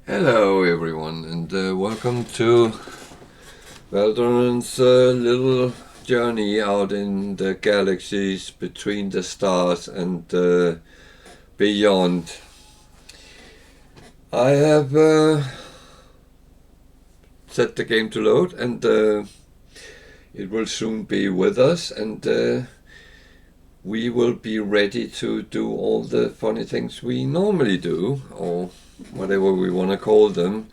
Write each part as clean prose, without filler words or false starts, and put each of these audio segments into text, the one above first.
Hello everyone, and welcome to Valdron's little journey out in the galaxies between the stars and beyond. I have set the game to load, and it will soon be with us, and we will be ready to do all the funny things we normally do, or whatever we want to call them.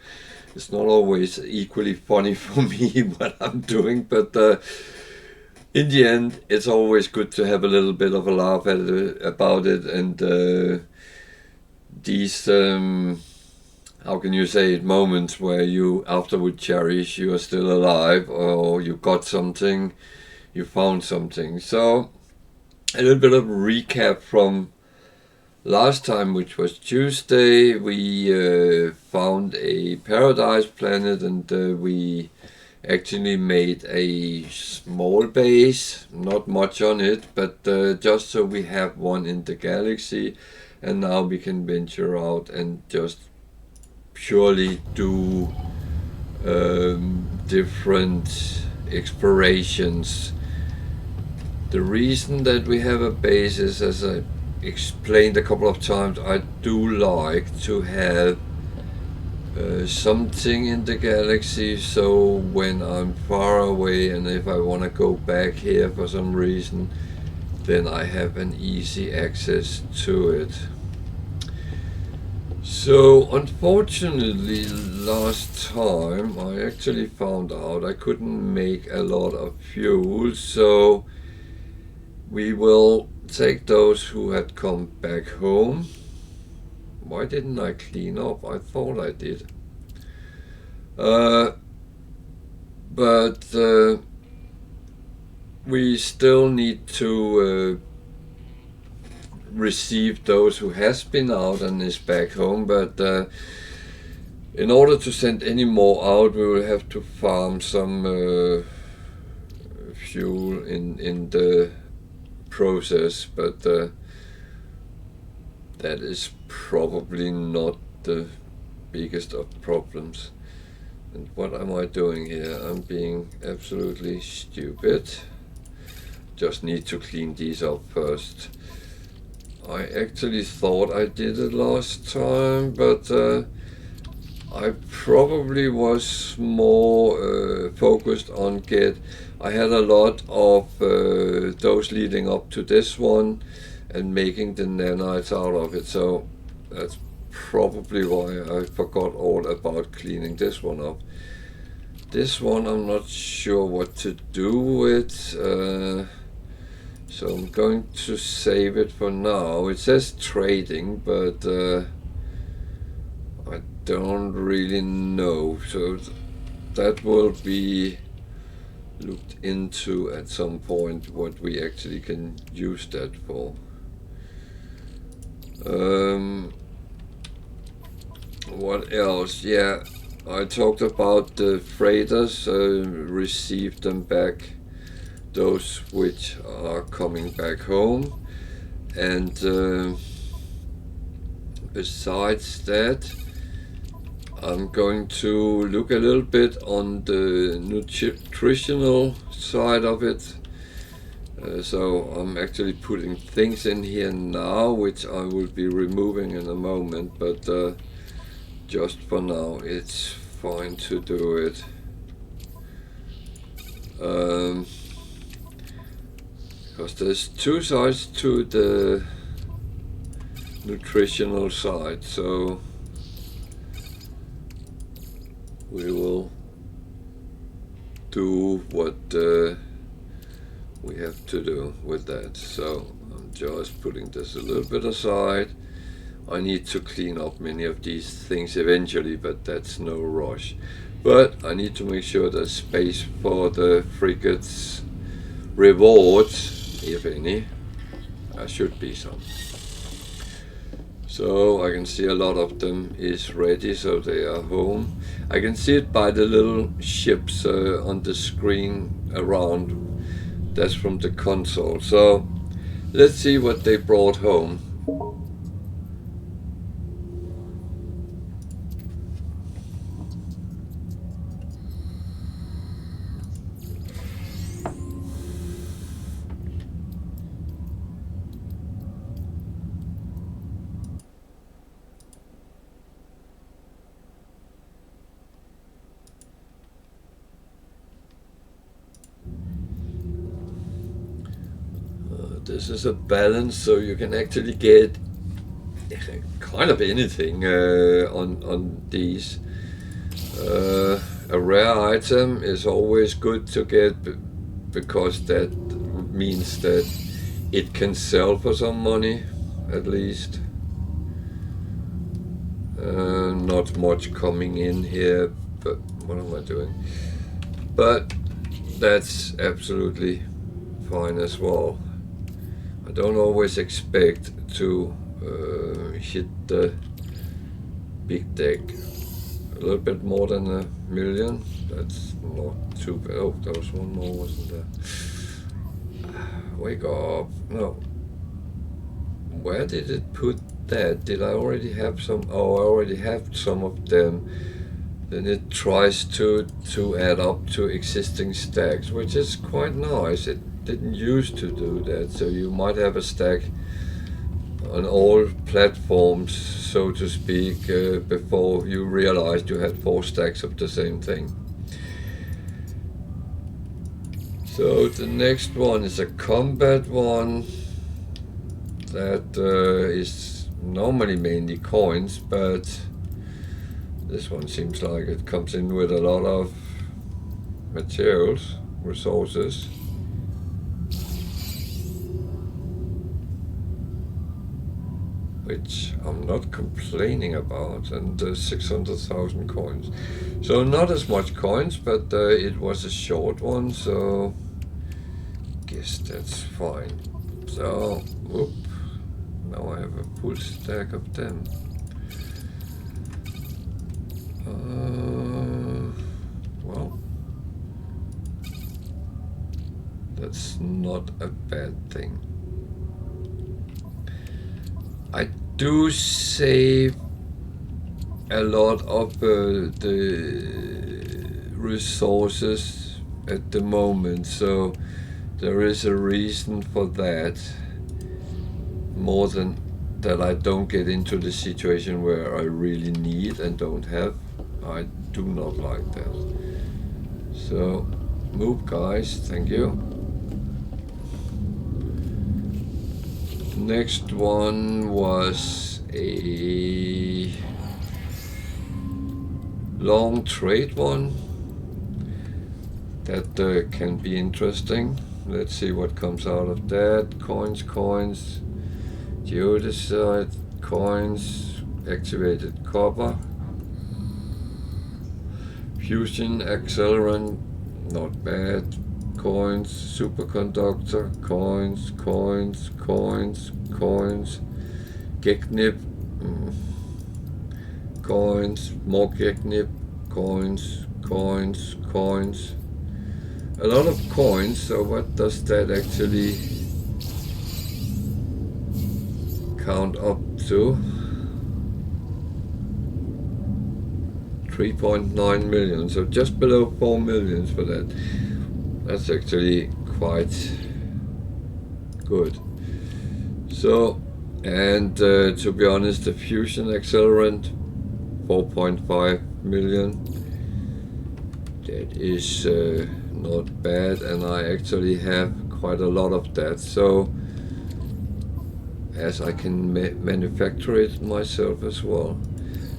It's not always equally funny for me what I'm doing, but in the end, it's always good to have a little bit of a laugh about it, and these, how can you say it, moments where you afterward cherish you are still alive, or you got something, you found something. So, a little bit of recap from last time, which was Tuesday. We found a paradise planet, and we actually made a small base, not much on it, but just so we have one in the galaxy, and now we can venture out and just purely do different explorations. The reason that we have a base is, as I explained a couple of times, I do like to have something in the galaxy, so when I'm far away and if I want to go back here for some reason, then I have an easy access to it. So unfortunately last time I actually found out I couldn't make a lot of fuel, so we will take those who had come back home. Why didn't I clean up? I thought I did. But we still need to receive those who has been out and is back home. But in order to send any more out, we will have to farm some fuel in the process, but that is probably not the biggest of problems. And what am I doing here? I'm being absolutely stupid. Just need to clean these up first. I actually thought I did it last time, but I probably was more focused on I had a lot of those leading up to this one and making the nanites out of it, so that's probably why I forgot all about cleaning this one up. This one I'm not sure what to do with, so I'm going to save it for now. It says trading, but I don't really know, so that will be looked into at some point, what we actually can use that for. What else? Yeah, I talked about the freighters, received them back, those which are coming back home, and besides that, I'm going to look a little bit on the nutritional side of it. So I'm actually putting things in here now, which I will be removing in a moment, but just for now it's fine to do it. Because there's two sides to the nutritional side, so we will do what we have to do with that. So I'm just putting this a little bit aside. I need to clean up many of these things eventually, but that's no rush. But I need to make sure there's space for the frigates rewards, if any. There should be some. So I can see a lot of them is ready, so they are home. I can see it by the little ships on the screen around. That's from the console. So let's see what they brought home. this is a balance, so you can actually get kind of anything on these. A rare item is always good to get because that means that it can sell for some money, at least. Not much coming in here, but what am I doing? But that's absolutely fine as well. I don't always expect to hit the big deck. A little bit more than 1 million. That's not too bad. Oh, there was one more, wasn't there? Wake up. No. Where did it put that? Did I already have some? Oh, I already have some of them. Then it tries to add up to existing stacks, which is quite nice. It didn't used to do that, so you might have a stack on all platforms, so to speak, before you realized you had 4 stacks of the same thing. So the next one is a combat one that is normally mainly coins, but this one seems like it comes in with a lot of materials, resources. Which I'm not complaining about, and 600,000 coins. So not as much coins, but it was a short one, so guess that's fine. So, whoop, now I have a full stack of them. Well, that's not a bad thing. I do save a lot of the resources at the moment, so there is a reason for that, more than that I don't get into the situation where I really need and don't have. I do not like that. So move, guys, thank you. Next one was a long trade one that can be interesting. Let's see what comes out of that. Coins, geodesite, coins, activated copper, fusion accelerant, not bad. Coins, superconductor, coins, Gegnip, coins, more Gegnip, coins. A lot of coins, so what does that actually count up to? 3.9 million, so just below 4 million for that. That's actually quite good. So, and to be honest, the fusion accelerant, 4.5 million. That is not bad, and I actually have quite a lot of that. So, as I can manufacture it myself as well,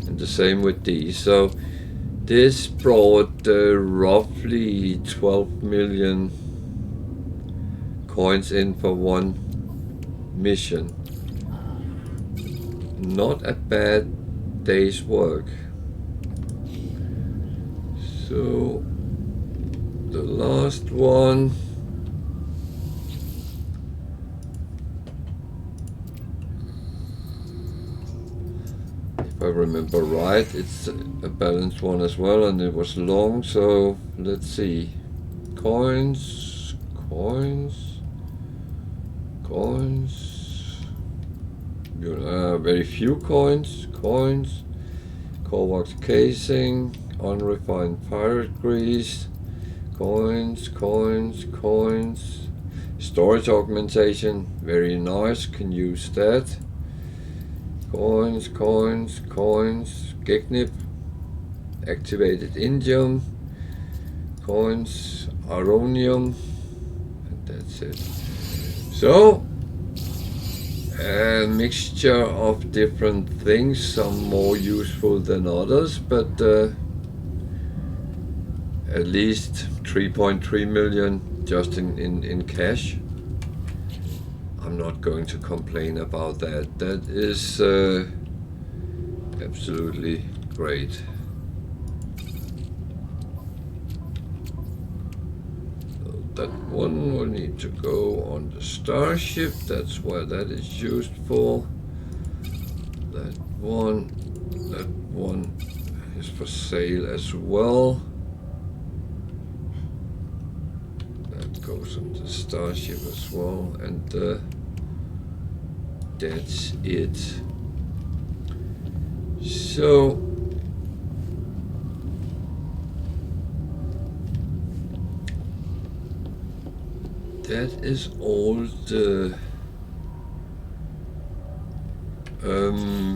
and the same with these. So. This brought roughly 12 million coins in for one mission. Not a bad day's work. So the last one, if I remember right, it's a balanced one as well, and it was long, so let's see. Coins, very few coins, Corvox casing, unrefined pirate grease, coins, storage augmentation, very nice, can use that. Coins, Gegnip, activated indium, coins, aronium, and that's it. So A mixture of different things, some more useful than others, but at least 3.3 million just in cash. I'm not going to complain about that. That is absolutely great. That one will need to go on the starship. That's where that is used for. That one is for sale as well. That goes on the starship as well, and that's it. So that is all the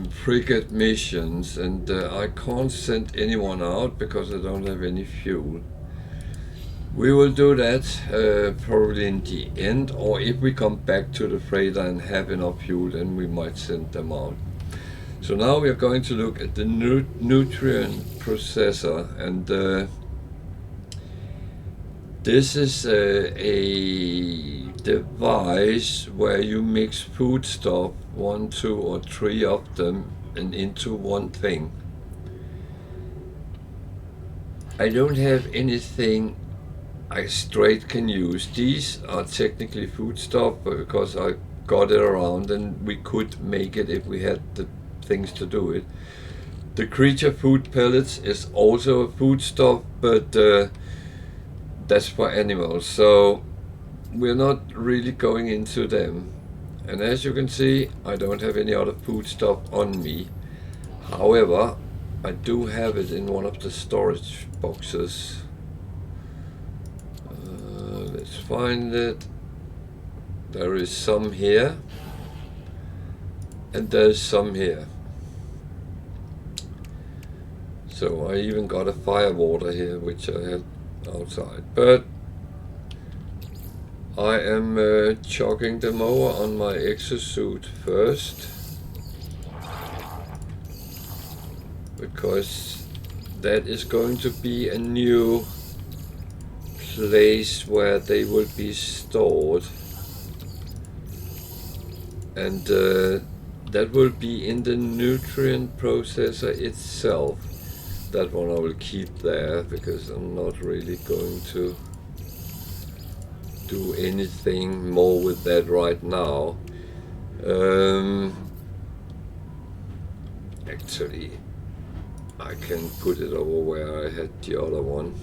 frigate missions, and I can't send anyone out because I don't have any fuel. We will do that probably in the end, or if we come back to the freighter and have enough fuel, then we might send them out. So now we are going to look at the nutrient processor, and this is a device where you mix foodstuff, 1, 2, or 3 of them, and into one thing. I don't have anything I straight can use. These are technically foodstuff, but because I got it around, and we could make it if we had the things to do it. The creature food pellets is also a foodstuff, but that's for animals, so we're not really going into them. And as you can see, I don't have any other foodstuff on me. However, I do have it in one of the storage boxes. Let's find it. There is some here, and there's some here. So I even got a fire water here, which I had outside. But I am chucking them over on my exosuit first, because that is going to be a new place where they will be stored, and that will be in the nutrient processor itself. That one I will keep there because I'm not really going to do anything more with that right now. Actually, I can put it over where I had the other one.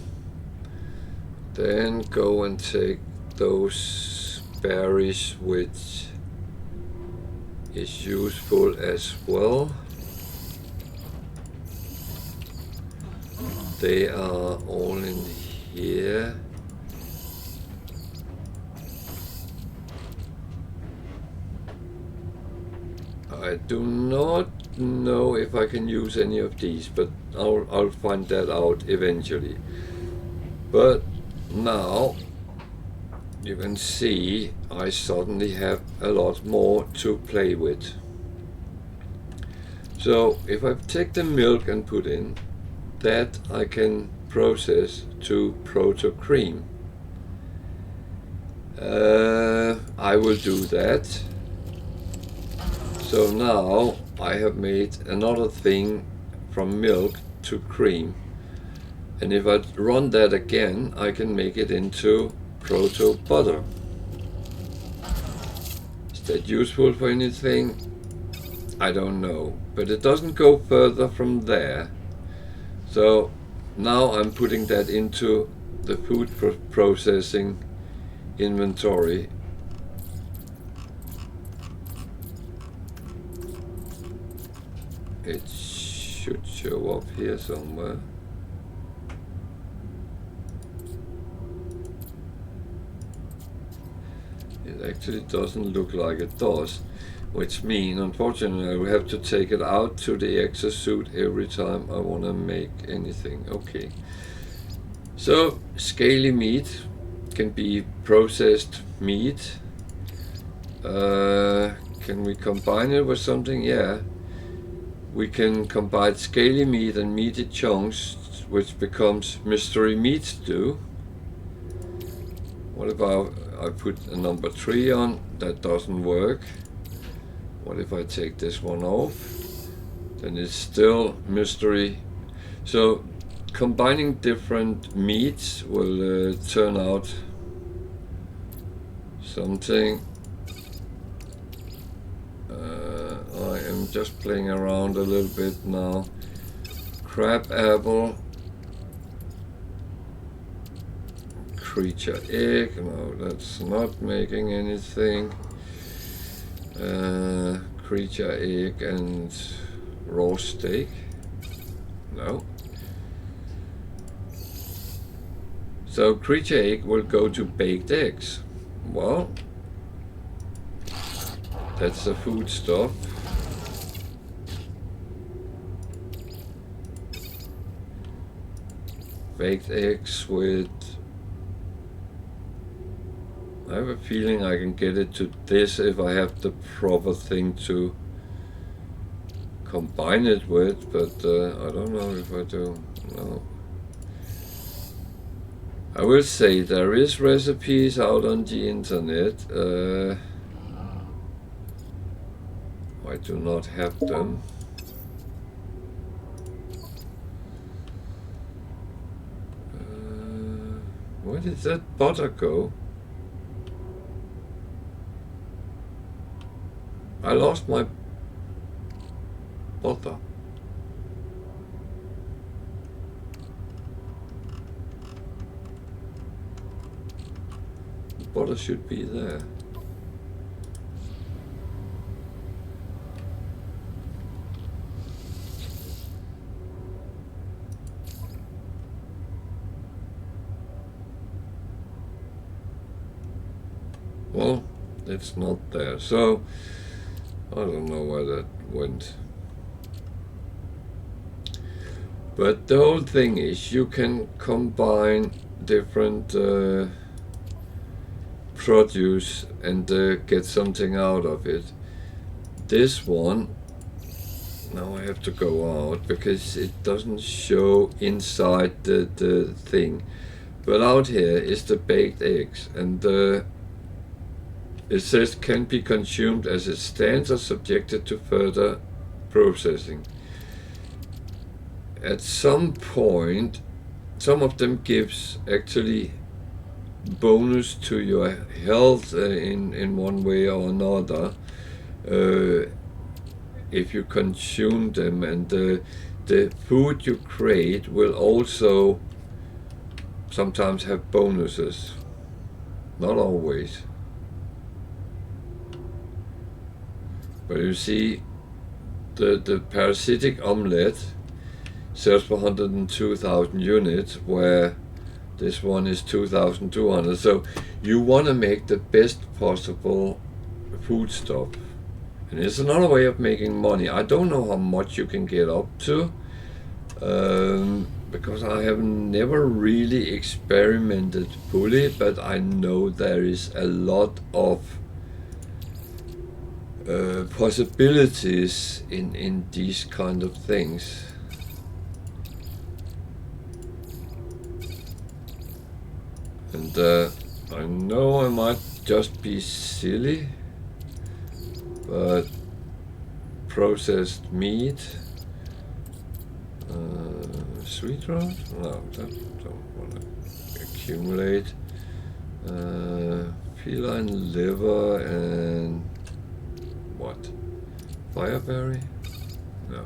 Then go and take those berries, which is useful as well. They are all in here. I do not know if I can use any of these, but I'll find that out eventually. But now you can see I suddenly have a lot more to play with. So if I take the milk and put in, that I can process to proto cream. I will do that. So now I have made another thing from milk to cream, and if I run that again, I can make it into proto butter. Is that useful for anything? I don't know, but it doesn't go further from there. So now I'm putting that into the food processing inventory. It should show up here somewhere. It actually doesn't look like it does, which means, unfortunately, I will have to take it out to the exosuit every time I want to make anything. Okay. So, scaly meat can be processed meat. can we combine it with something? Yeah. We can combine scaly meat and meaty chunks, which becomes mystery meat stew. What if I put a number 3 on? That doesn't work. What if I take this one off? Then it's still mystery. So combining different meats will turn out something. I am just playing around a little bit now. Crab apple. Creature egg. No, that's not making anything. Creature egg and raw steak. No. So creature egg will go to baked eggs. Well, that's the food stuff. Baked eggs with... I have a feeling I can get it to this if I have the proper thing to combine it with, but I don't know if I do. No. I will say there is recipes out on the internet. I do not have them. Where did that butter go? I lost my butter. The butter should be there. Well, it's not there, so I don't know where that went. But the whole thing is you can combine different produce and get something out of it. This one, now I have to go out because it doesn't show inside the thing. But out here is the baked eggs, and it says can be consumed as it stands or subjected to further processing. At some point, some of them gives actually bonus to your health in one way or another if you consume them, and the food you create will also sometimes have bonuses, not always. But you see, the parasitic omelette sells for 102,000 units, where this one is 2,200. So you want to make the best possible food stuff. And it's another way of making money. I don't know how much you can get up to, because I have never really experimented fully, but I know there is a lot of possibilities in these kind of things. And I know I might just be silly, but processed meat, sweet roast? No, that don't want to accumulate. Feline liver and what? Fireberry? No.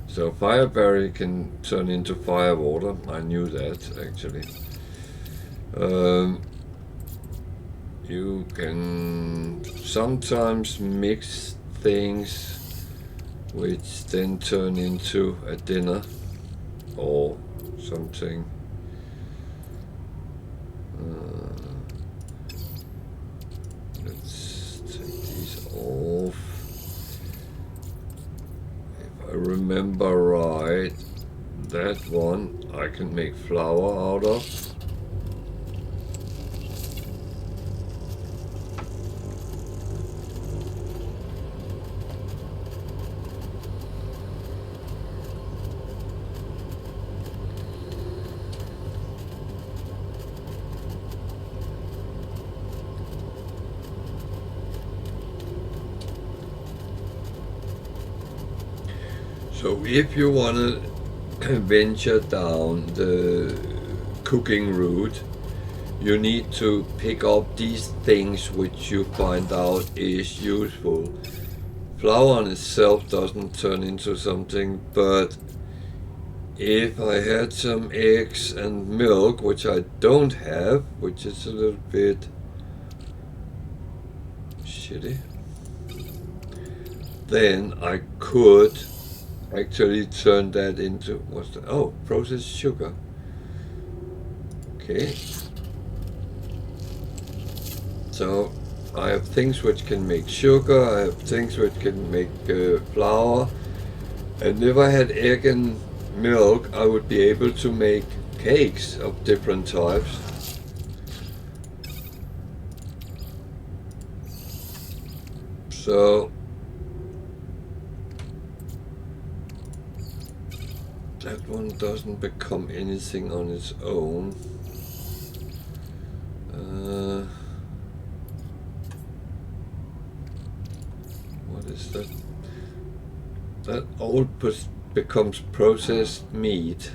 So fireberry can turn into firewater. I knew that actually. You can sometimes mix things which then turn into a dinner or something. Let's take these off. If I remember right, that one I can make flour out of. So if you want to venture down the cooking route, you need to pick up these things which you find out is useful. Flour on itself doesn't turn into something, but if I had some eggs and milk, which I don't have, which is a little bit shitty, then I could actually turn that into, what's that? Oh, processed sugar. Okay. So I have things which can make sugar, I have things which can make flour, and if I had egg and milk, I would be able to make cakes of different types. So that one doesn't become anything on its own. What is that? That all becomes processed meat.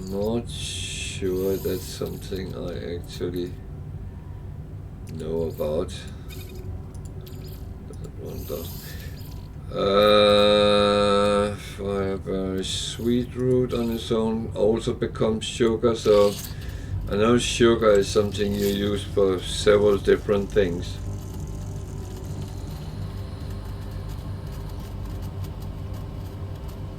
Not sure that's something I actually know about. That one doesn't. Fiber sweet root on its own also becomes sugar, so I know sugar is something you use for several different things.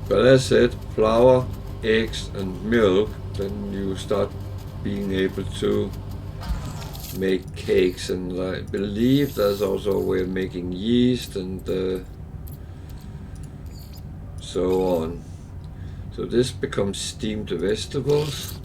But as I said, flour, eggs and milk, then you start being able to make cakes, and I believe there's also a way of making yeast and so on. So this becomes steamed vegetables.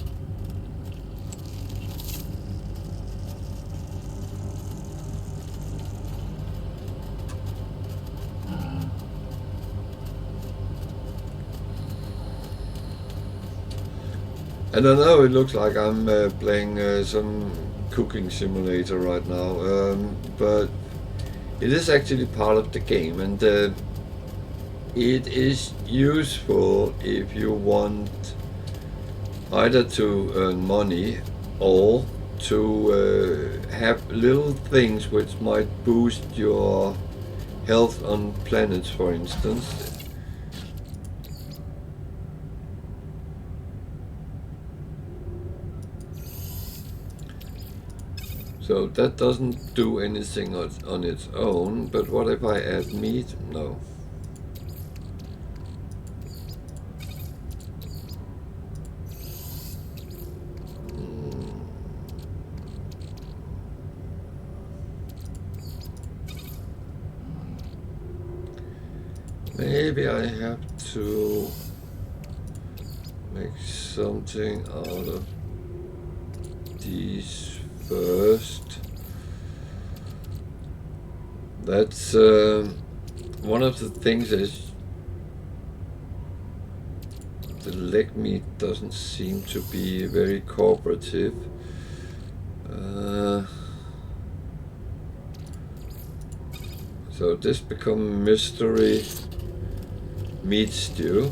And I know it looks like I'm playing some cooking simulator right now, but it is actually part of the game, and it is useful if you want either to earn money or to have little things which might boost your health on planets, for instance. So that doesn't do anything on its own, but what if I add meat? No. Maybe I have to make something out of these first. That's one of the things is the leg meat doesn't seem to be very cooperative. So this becomes mystery meat stew.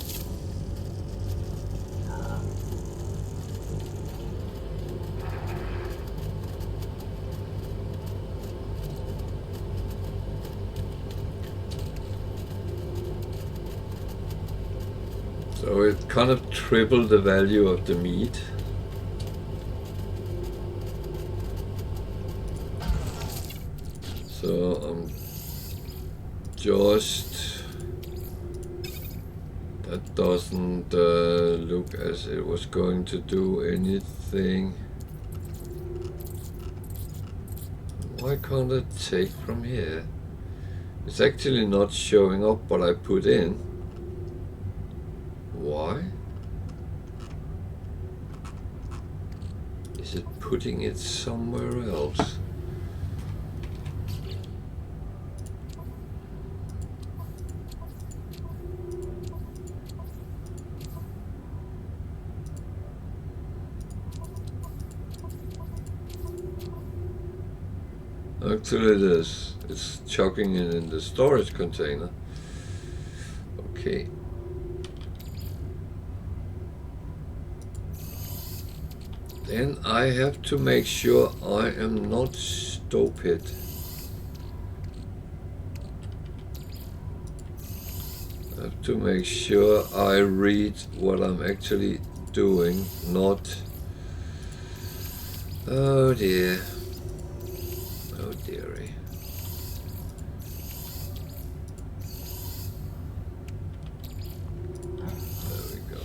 So it kind of tripled the value of the meat. So I'm just, that doesn't look as it was going to do anything. Why can't I take from here? It's actually not showing up what I put in. Why? Is it putting it somewhere else? Actually it is. It's chucking it in the storage container. Okay. Then I have to make sure I am not stupid. I have to make sure I read what I'm actually doing, not... Oh dear. Oh dearie. There we go.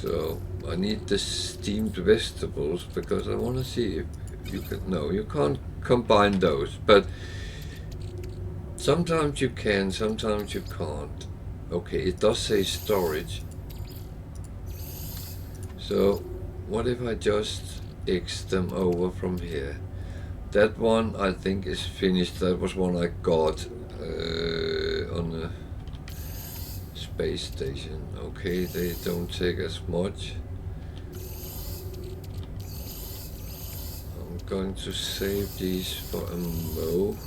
So I need the steamed vegetables because I want to see if you can... No, you can't combine those, but sometimes you can, sometimes you can't. Okay, it does say storage. So what if I just X them over from here? That one I think is finished. That was one I got on the space station. Okay, they don't take as much. I'm going to save these for a mo.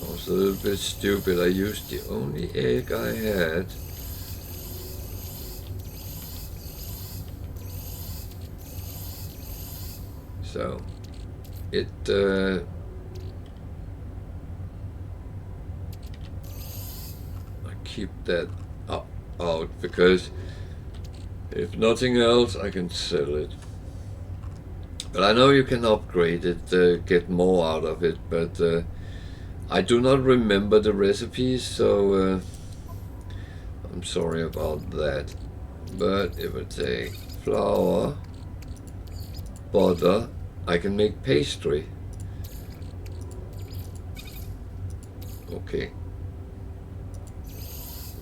I was a little bit stupid. I used the only egg I had. So it I keep that out because if nothing else I can sell it. But I know you can upgrade it, get more out of it, but I do not remember the recipes, so I'm sorry about that. But if I take flour, butter, I can make pastry. Okay.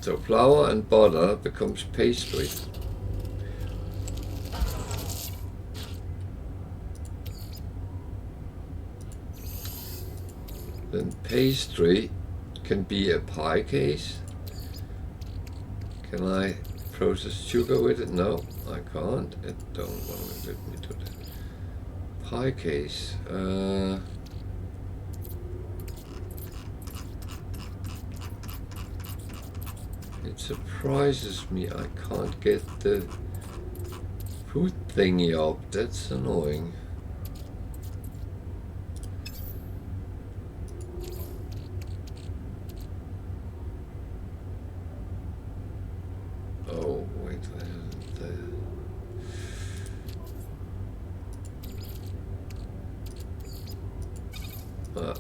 So flour and butter becomes pastry. Then pastry can be a pie case. Can I process sugar with it? No, I can't. It don't want to let me do that. Pie case. It surprises me I can't get the food thingy up. That's annoying. Oh, wait, where isn't there?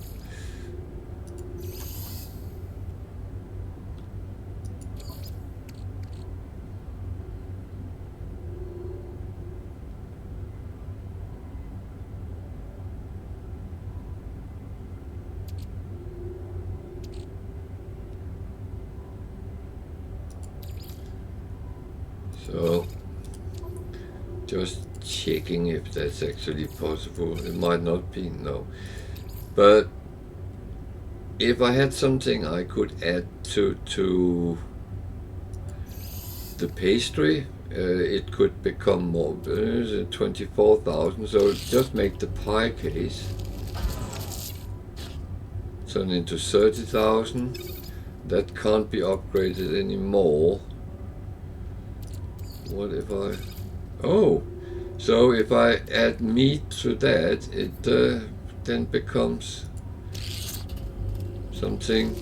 So, just checking if that's actually possible. It might not be, no. But if I had something I could add to the pastry, it could become more. 24,000. So just make the pie case turn into 30,000. That can't be upgraded anymore. What if I... Oh, so if I add meat to that, it then becomes something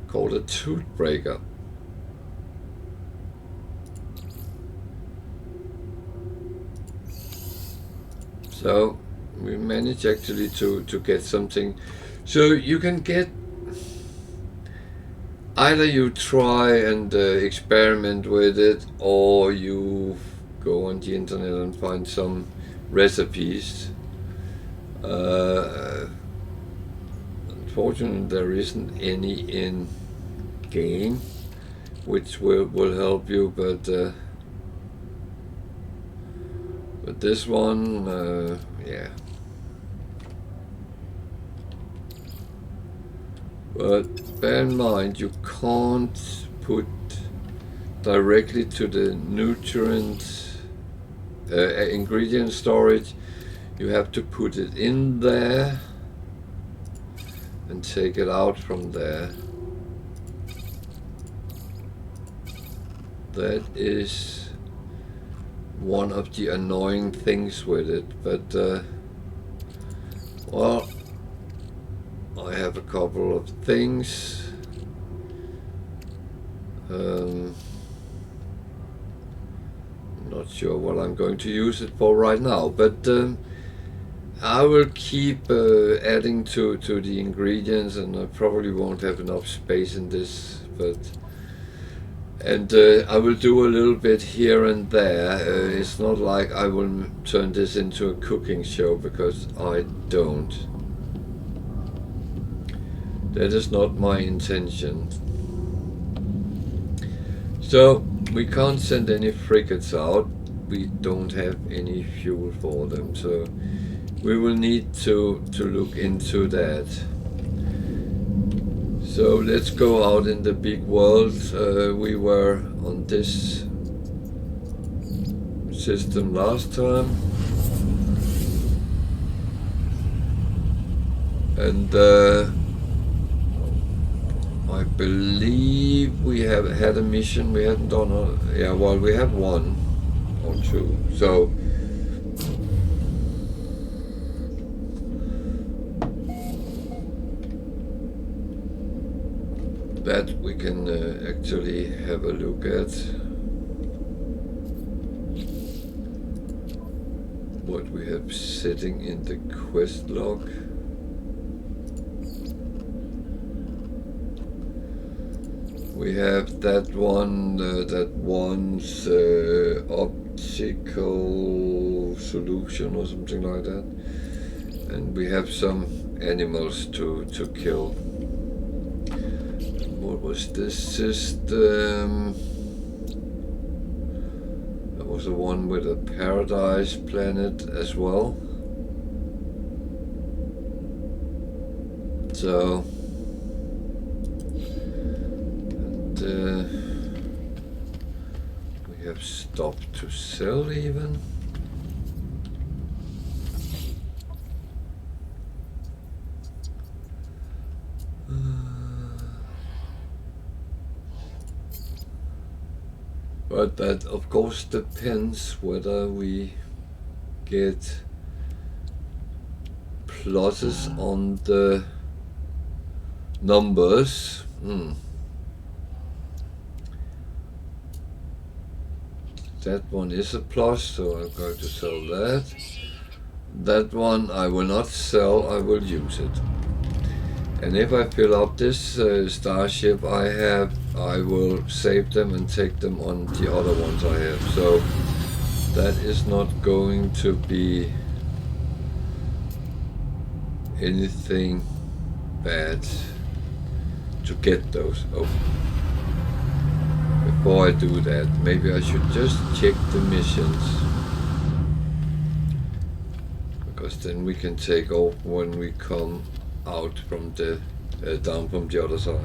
called a tooth breaker. So we managed actually to get something. So you can get... Either you try and experiment with it, or you go on the internet and find some recipes. Unfortunately, there isn't any in game, which will help you, but this one, yeah. But bear in mind, you can't put directly to the nutrient ingredient storage. You have to put it in there and take it out from there. That is one of the annoying things with it, but well, I have a couple of things. Not sure what I'm going to use it for right now, but I will keep adding to the ingredients, and I probably won't have enough space in this, but I will do a little bit here and there. It's not like I will turn this into a cooking show, because I don't. That is not my intention. So we can't send any frigates out. We don't have any fuel for them, so we will need to look into that. So let's go out in the big world. We were on this system last time, and I believe we have had a mission. We haven't done a, yeah, well, we have one or two, so that we can actually have a look at. What we have sitting in the quest log. We have that one that wants optical solution or something like that, and we have some animals to kill. What was this system? There was a one with a paradise planet as well. So we have stopped to sell even. But that of course depends whether we get pluses on the numbers. That one is a plus, so I'm going to sell that. That one I will not sell, I will use it. And if I fill up this starship I have, I will save them and take them on the other ones I have. So that is not going to be anything bad to get those. Oh. Before I do that, maybe I should just check the missions, because then we can take off when we come out from the down from the other side.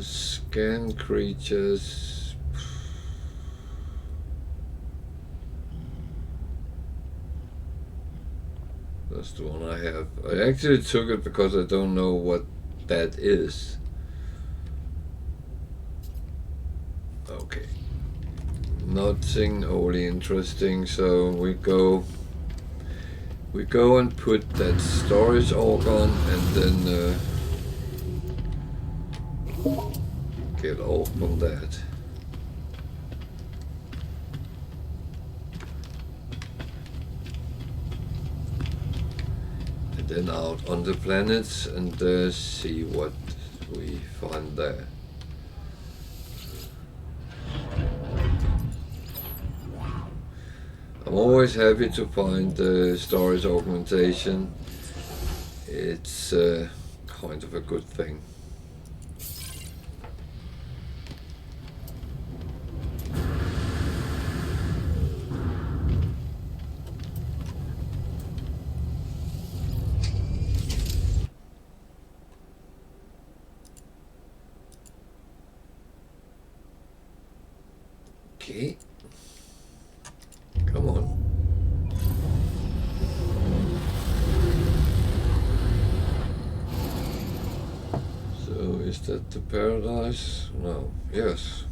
Scan creatures. That's the one I have. I actually took it because I don't know what that is. Okay. Nothing wholly interesting, so we go and put that storage organ and then get off from that. And then out on the planets and see what we find there. I'm always happy to find storage augmentation. It's kind of a good thing. Okay. Come on. So is that the paradise? No. Yes.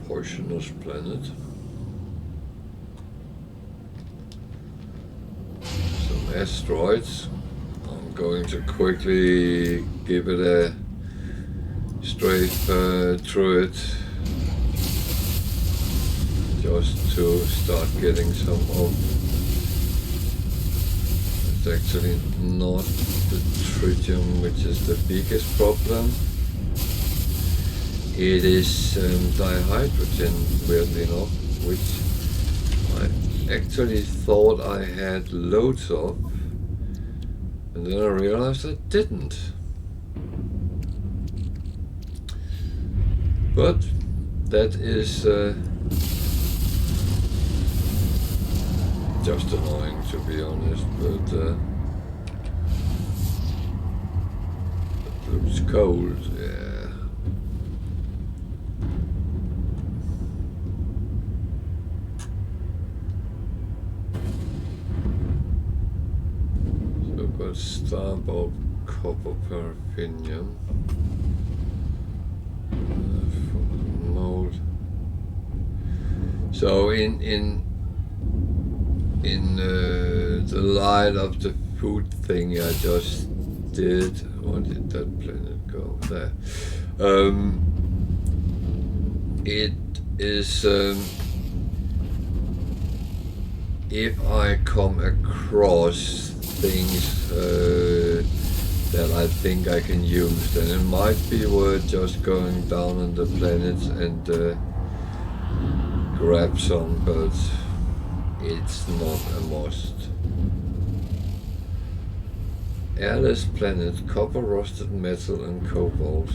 Poisonous planet. Some asteroids. I'm going to quickly give it a strafe through it, just to start getting some of. It's actually not the tritium which is the biggest problem. It is dihydrogen, weirdly enough, which I actually thought I had loads of, and then I realized I didn't. But that is just annoying, to be honest, but it looks cold, yeah. So I've got starboard copper paraffinium. Mold. So in the light of the food thing I just did, or did that planet go there? It is if I come across things that I think I can use, then it might be worth just going down on the planets and grab some, but it's not a must. Airless planet, copper, rusted metal and cobalt.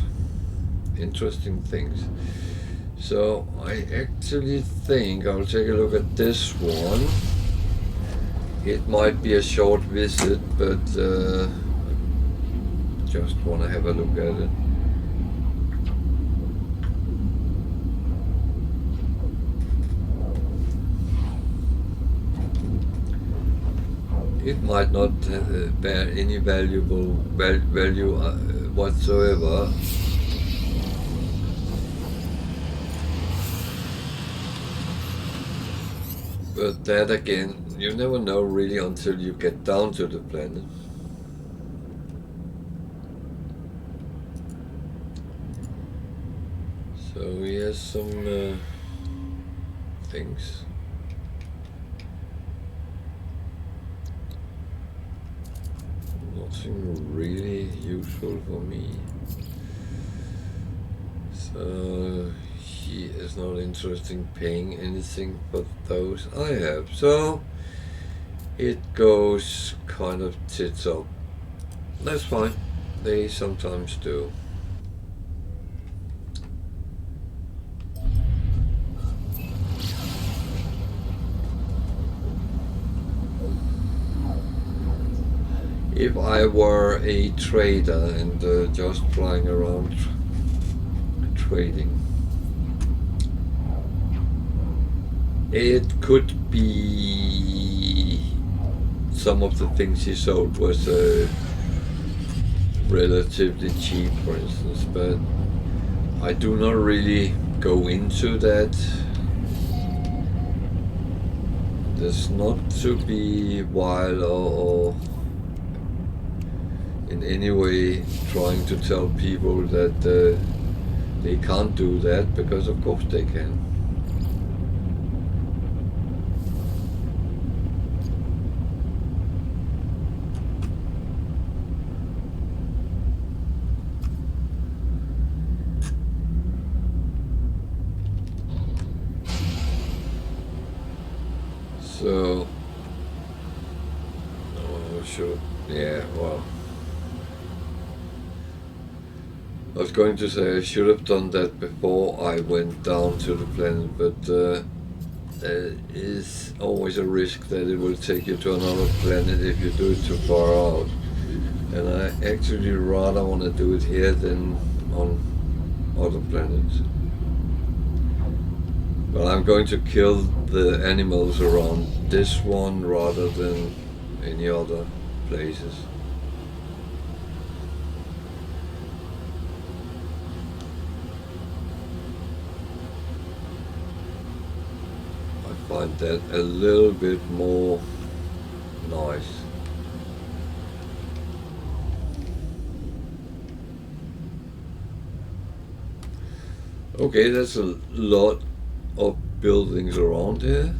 Interesting things. So I actually think I'll take a look at this one. It might be a short visit, but just want to have a look at it. It might not bear any value whatsoever. But that again, you never know really until you get down to the planet. So here's some things. Nothing really useful for me. So he is not interested in paying anything but those I have. So it goes kind of tits up. That's fine. They sometimes do. If I were a trader and just flying around trading, it could be some of the things he sold was relatively cheap, for instance, but I do not really go into that. There's not to be wild or in any way trying to tell people that they can't do that, because of course they can. So, oh, sure, yeah, well, I was going to say I should have done that before I went down to the planet, but there is always a risk that it will take you to another planet if you do it too far out. And I actually rather want to do it here than on other planets. But I'm going to kill the animals around this one rather than any other places. I find that a little bit more nice. Okay, that's a lot of buildings around here.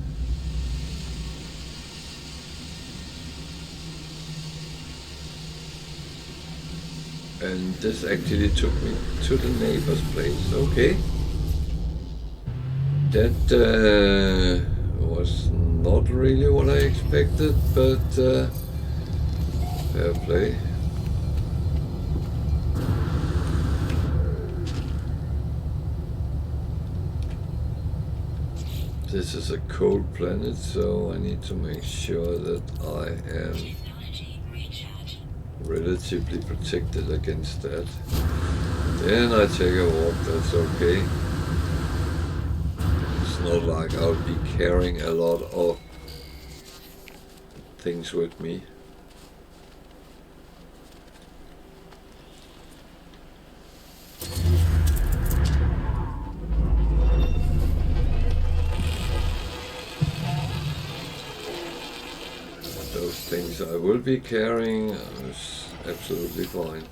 And this actually took me to the neighbor's place. Okay. That was not really what I expected, but fair play. This is a cold planet, so I need to make sure that I am relatively protected against that. Then I take a walk, that's okay. It's not like I'll be carrying a lot of things with me. Those things I will be carrying is absolutely fine.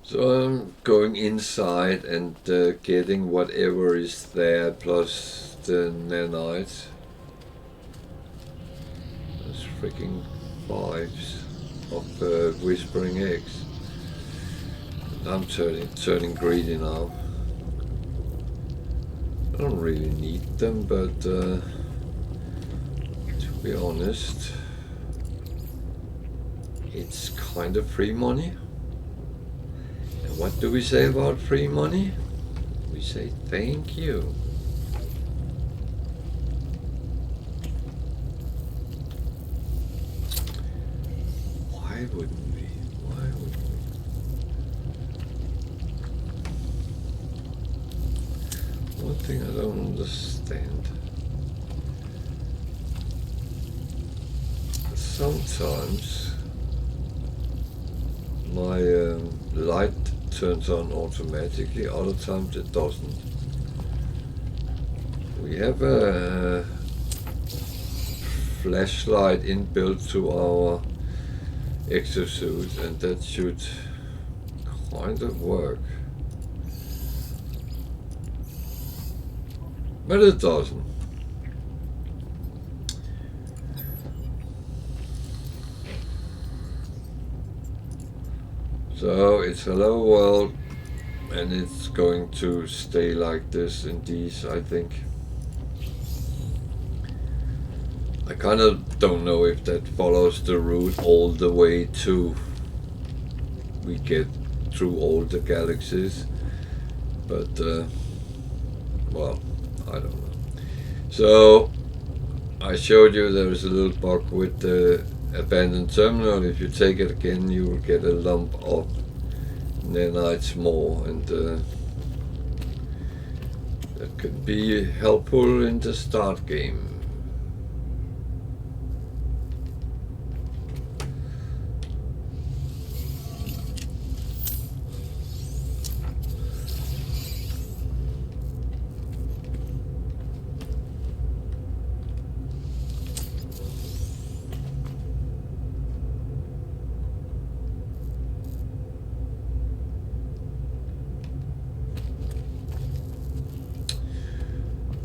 So I'm going inside and getting whatever is there plus the nanites. There's freaking 5s of whispering eggs. I'm turning greedy now. I don't really need them, but to be honest, it's kind of free money. And what do we say about free money? We say thank you. Why wouldn't we? Why wouldn't we? One thing I don't understand. Sometimes my light turns on automatically, other times it doesn't. We have a flashlight inbuilt to our exosuit, and that should kind of work. But it doesn't. So it's hello world, and it's going to stay like this in these, I think. I kind of don't know if that follows the route all the way to we get through all the galaxies, but well, I don't know. So I showed you there is a little bug with the abandoned terminal. If you take it again, you will get a lump of nanites more, and that could be helpful in the start game.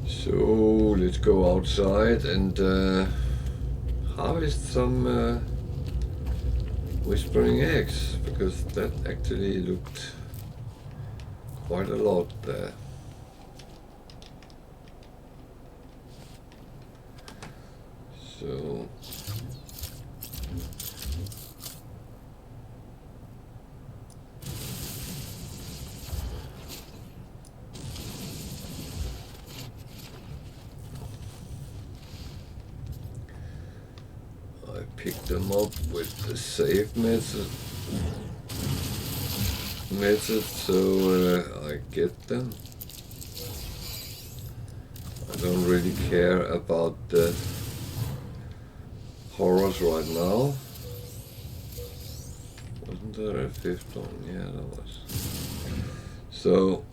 So let's go outside and harvest some whispering eggs, because that actually looked quite a lot there. So pick them up with the save method so I get them. I don't really care about the horrors right now. Wasn't there a fifth one? Yeah, there was. So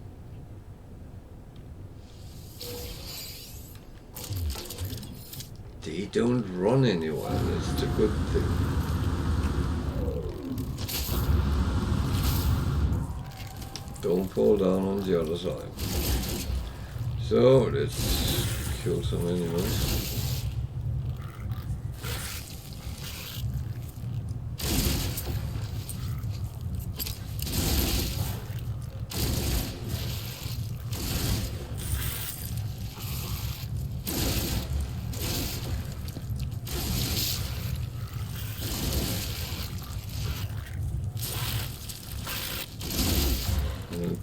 they don't run anywhere, that's the good thing. Don't fall down on the other side. So let's kill some animals.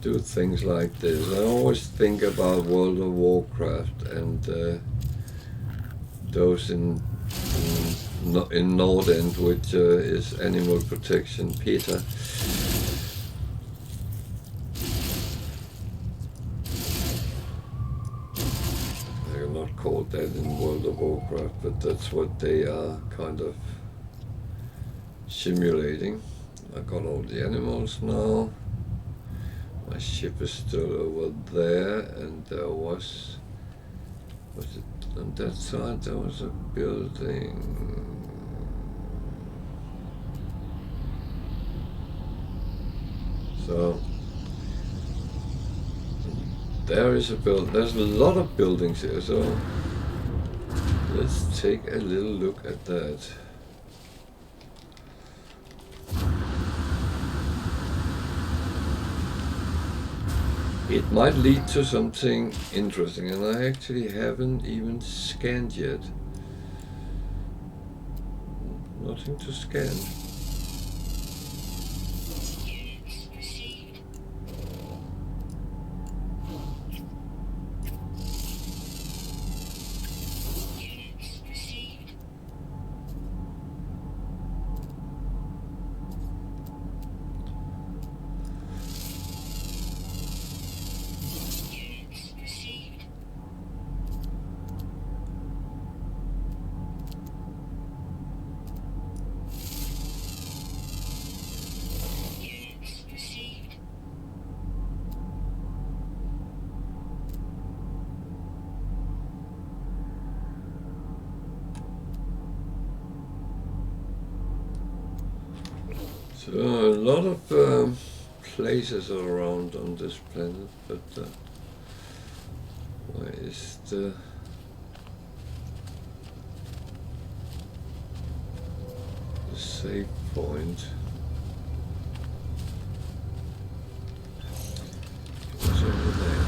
Do things like this. I always think about World of Warcraft and those in Nordend, which is animal protection, PETA. They're not called that in World of Warcraft, but that's what they are kind of simulating. I got all the animals now. My ship is still over there, and there was it on that side? There was a building. So there is a build. There's a lot of buildings here. So let's take a little look at that. It might lead to something interesting, and I actually haven't even scanned yet. Nothing to scan. So a lot of places around on this planet, but where is the save point? It's over there.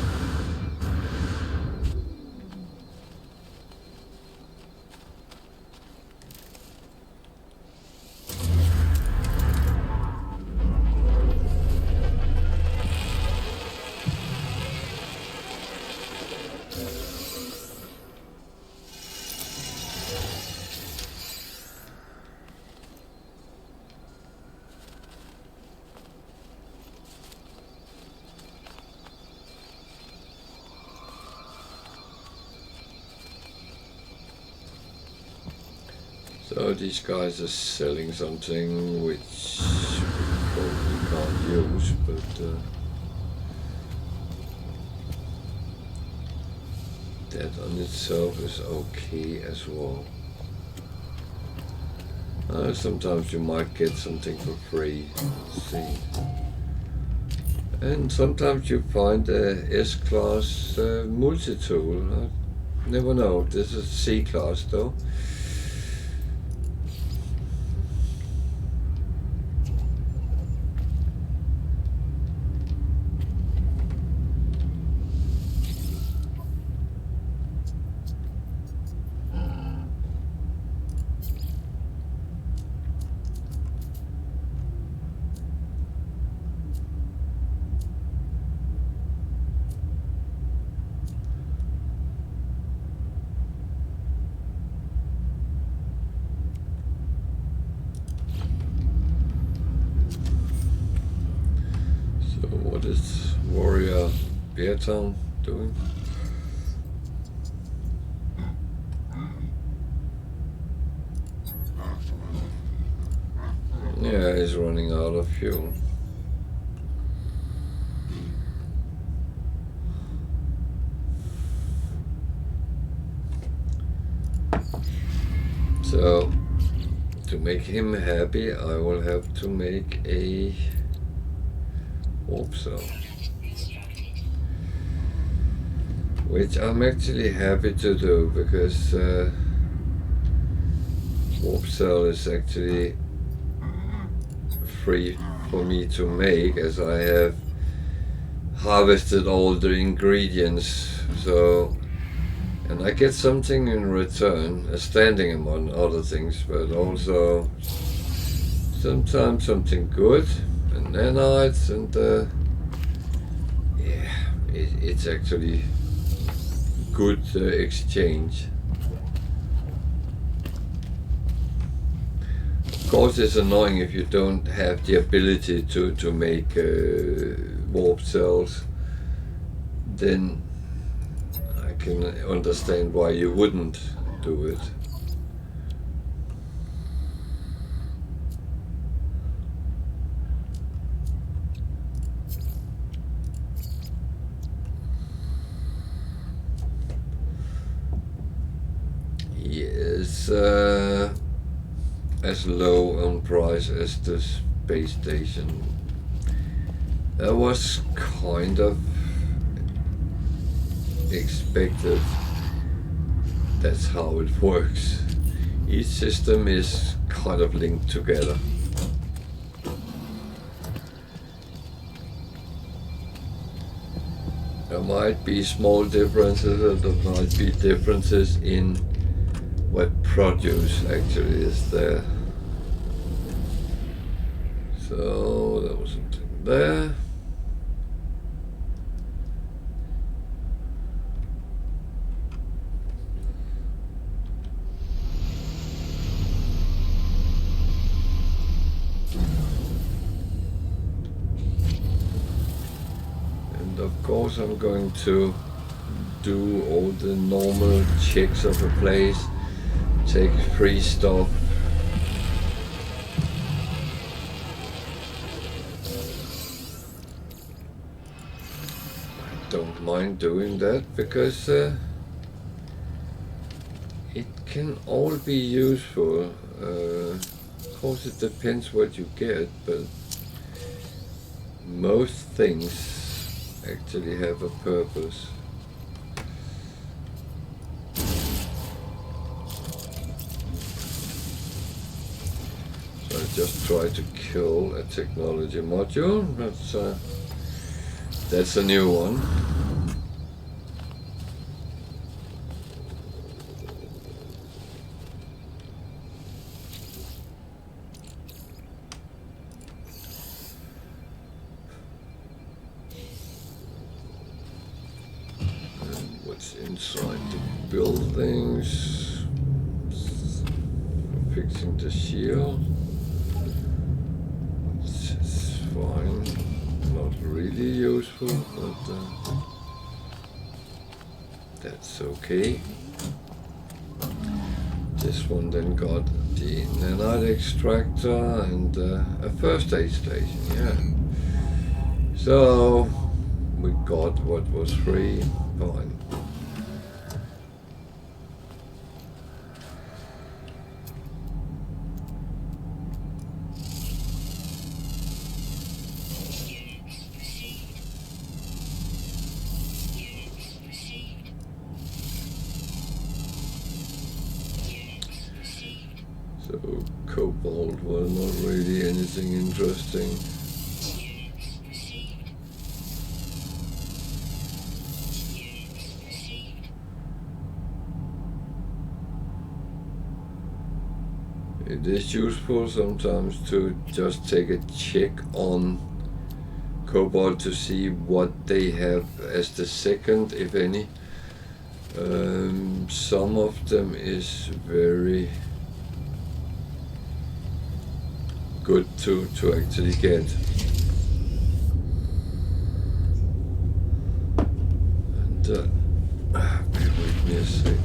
So these guys are selling something which we probably can't use, but that on itself is okay as well. Sometimes you might get something for free, let's see. And sometimes you find a S-class multi-tool. I never know, this is C-class though. So what is Warrior Beartown doing? Yeah, he's running out of fuel. So, to make him happy, I will have to make a warp cell. Which I'm actually happy to do, because warp cell is actually free for me to make, as I have harvested all the ingredients. So, and I get something in return, a standing among other things, but also sometimes something good, and nanites, and yeah, it's actually good exchange. Of course, it's annoying if you don't have the ability to make warp cells. Then I can understand why you wouldn't do it. Yes, as low on price as the space station. That was kind of expected. That's how it works. Each system is kind of linked together. There might be small differences, or there might be differences in what produce actually is there. So there was something there. And of course I'm going to do all the normal checks of a place, take free stuff. I don't mind doing that, because it can all be useful. Of course it depends what you get, but most things actually have a purpose. So I just try to kill a technology module. That's a new one. Inside the buildings, fixing the shield. It's fine, not really useful, but that's okay. This one then got the nanite extractor and a first aid station, yeah. So we got what was free, fine. So cobalt was not really anything interesting. It is useful sometimes to just take a check on cobalt to see what they have as the second, if any. Some of them is very good to actually get. bear with me a sec.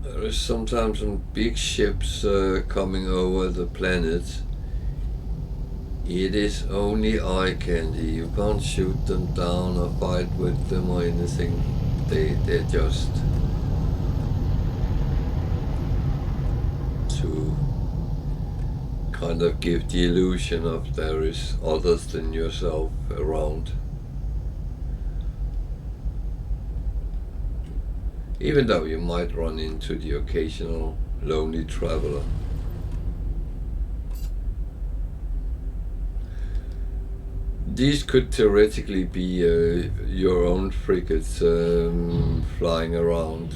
There is sometimes some big ships coming over the planet. It is only eye candy. You can't shoot them down or fight with them or anything. They're just to kind of give the illusion of there is others than yourself around. Even though you might run into the occasional lonely traveler. These could theoretically be your own frigates flying around.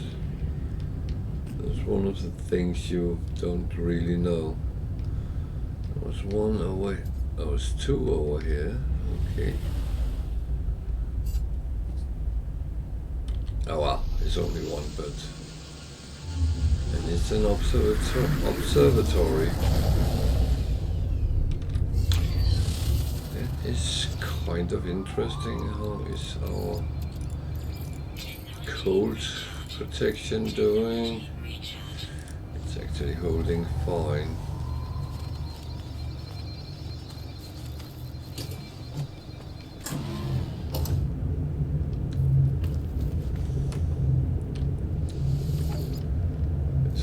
That's one of the things you don't really know. There was one over, there was two over here. Okay. Oh well, it's only one, but and it's an observatory. It is kind of interesting. How is our cold protection doing? It's actually holding fine.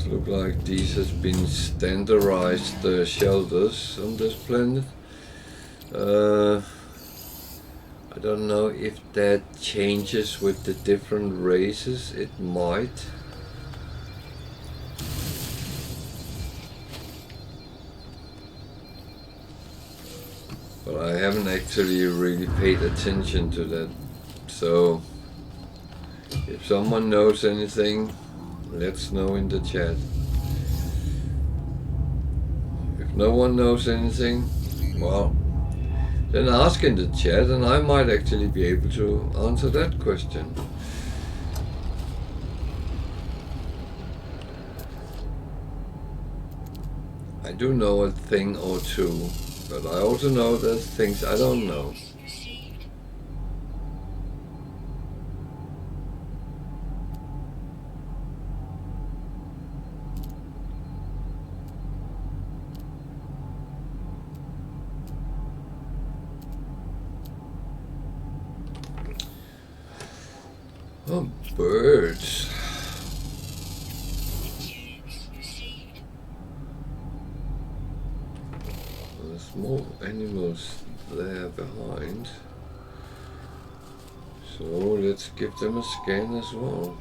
Look like these has been standardized shelters on this planet. I don't know if that changes with the different races. It might. But I haven't actually really paid attention to that. So if someone knows anything, let's know in the chat. If no one knows anything, well, then ask in the chat and I might actually be able to answer that question. I do know a thing or two, but I also know there's things I don't know. Oh, birds. There's more animals there behind. So let's give them a scan as well.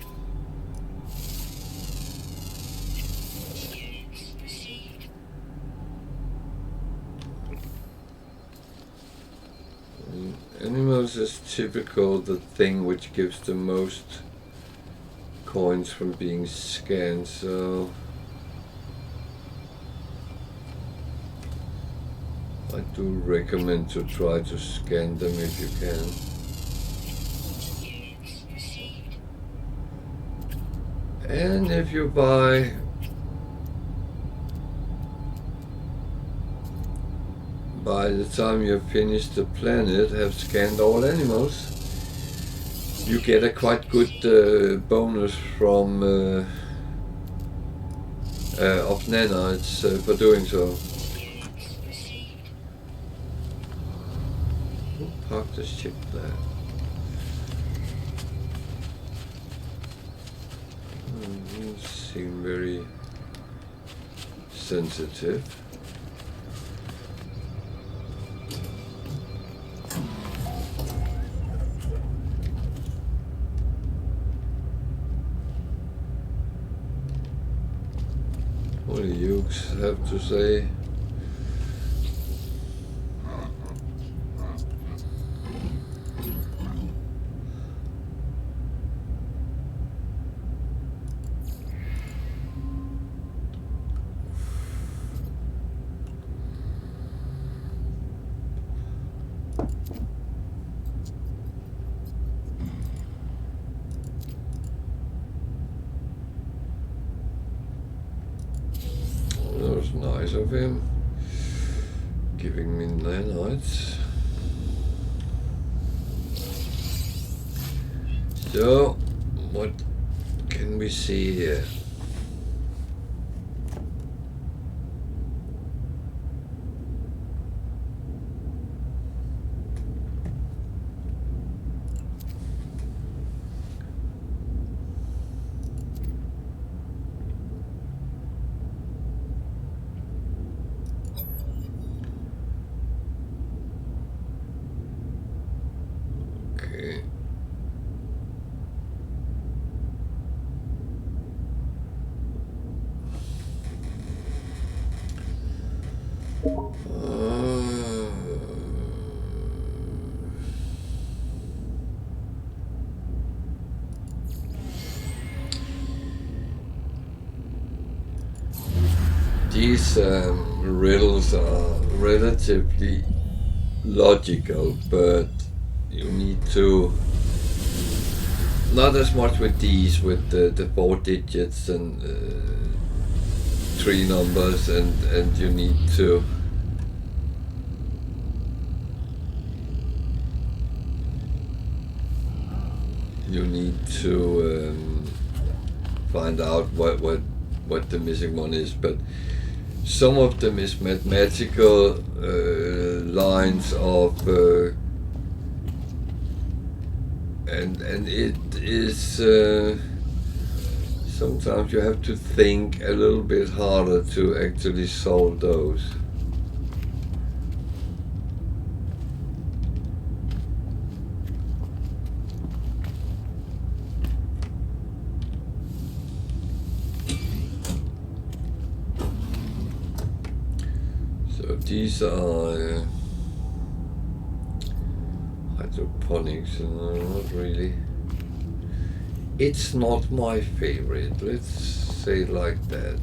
Animals is typical the thing which gives the most coins from being scanned, so I do recommend to try to scan them if you can. And if you by the time you finish the planet, have scanned all animals, you get a quite good bonus from of nanites for doing so. Who parked the ship there? You seem very sensitive. What do you have to say? of him, giving me nanites. So, what can we see here? Okay. These riddles are relatively logical, but you need to, not as much with these, with the 4 digits and 3 numbers, and you need to find out what the missing one is. But some of them is mathematical lines of and it is sometimes you have to think a little bit harder to actually solve those. These are hydroponics, not really. It's not my favorite, let's say it like that.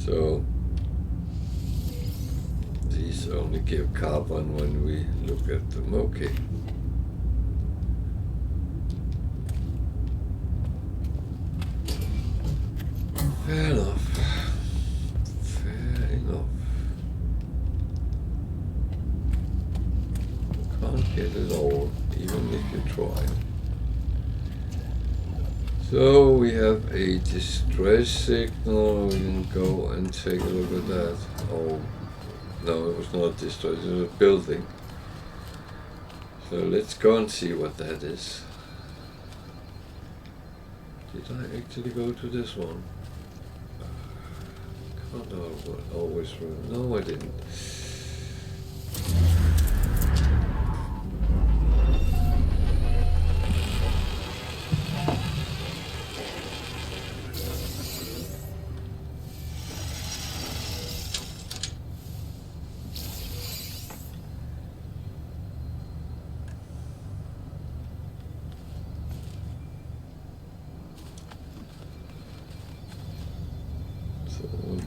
So these only give carbon when we look at them. Okay. Fair enough. Fair enough. Can't get it all, even if you try. So we have a distress signal. We can go and take a look at that. Oh. No, it was not destroyed, it was a building. So let's go and see what that is. Did I actually go to this one? Can't always remember. No, I didn't.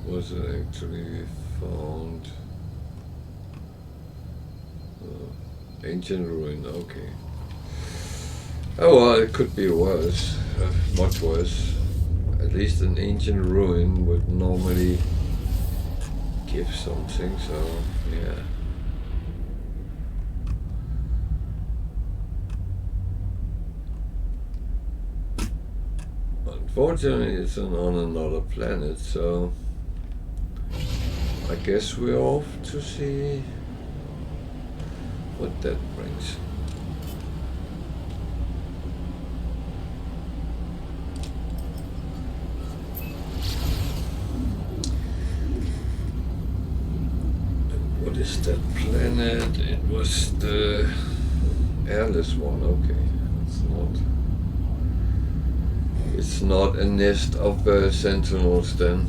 Was it actually found? Ancient ruin, okay. Oh well, it could be worse, much worse. At least an ancient ruin would normally give something, so yeah. Unfortunately, it's on another planet, so I guess we're off to see what that brings. What is that planet? It was the airless one, okay. It's not a nest of sentinels then.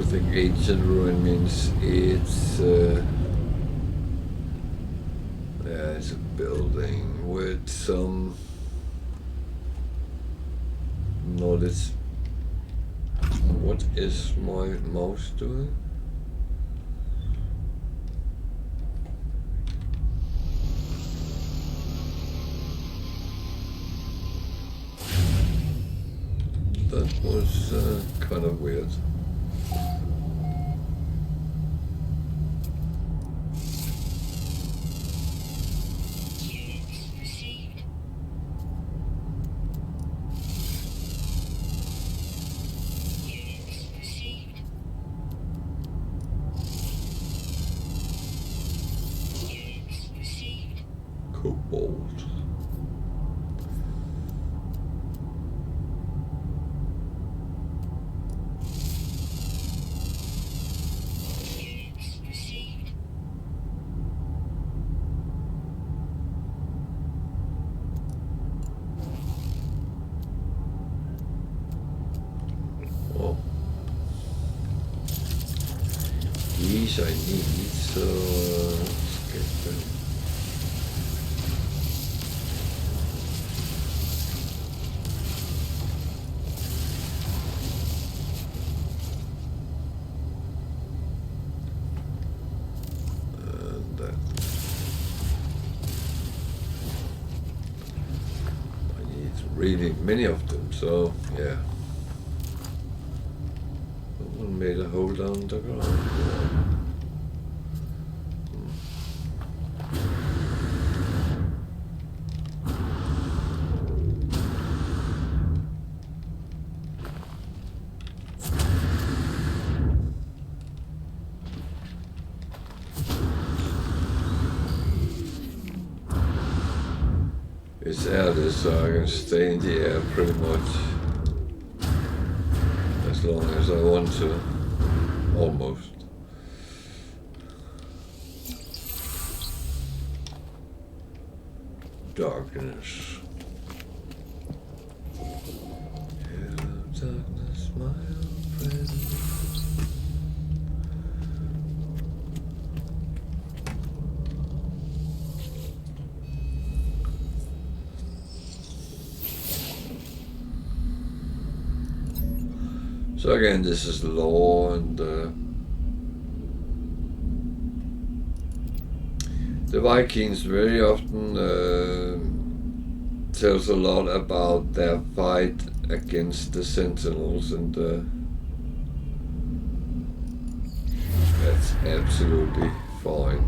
think ancient ruin means it's it's a building with some knowledge. What is my mouse doing? That was kind of weird. Cobalt. Oh. These I need, so let's get them. Really many of them, so yeah. Someone made a hole down the ground. It's airless, so I can stay in the air pretty much as long as I want to, almost. Darkness. Hello, darkness, my old friend. So again, this is law, and the Vikings very often tells a lot about their fight against the Sentinels, and that's absolutely fine.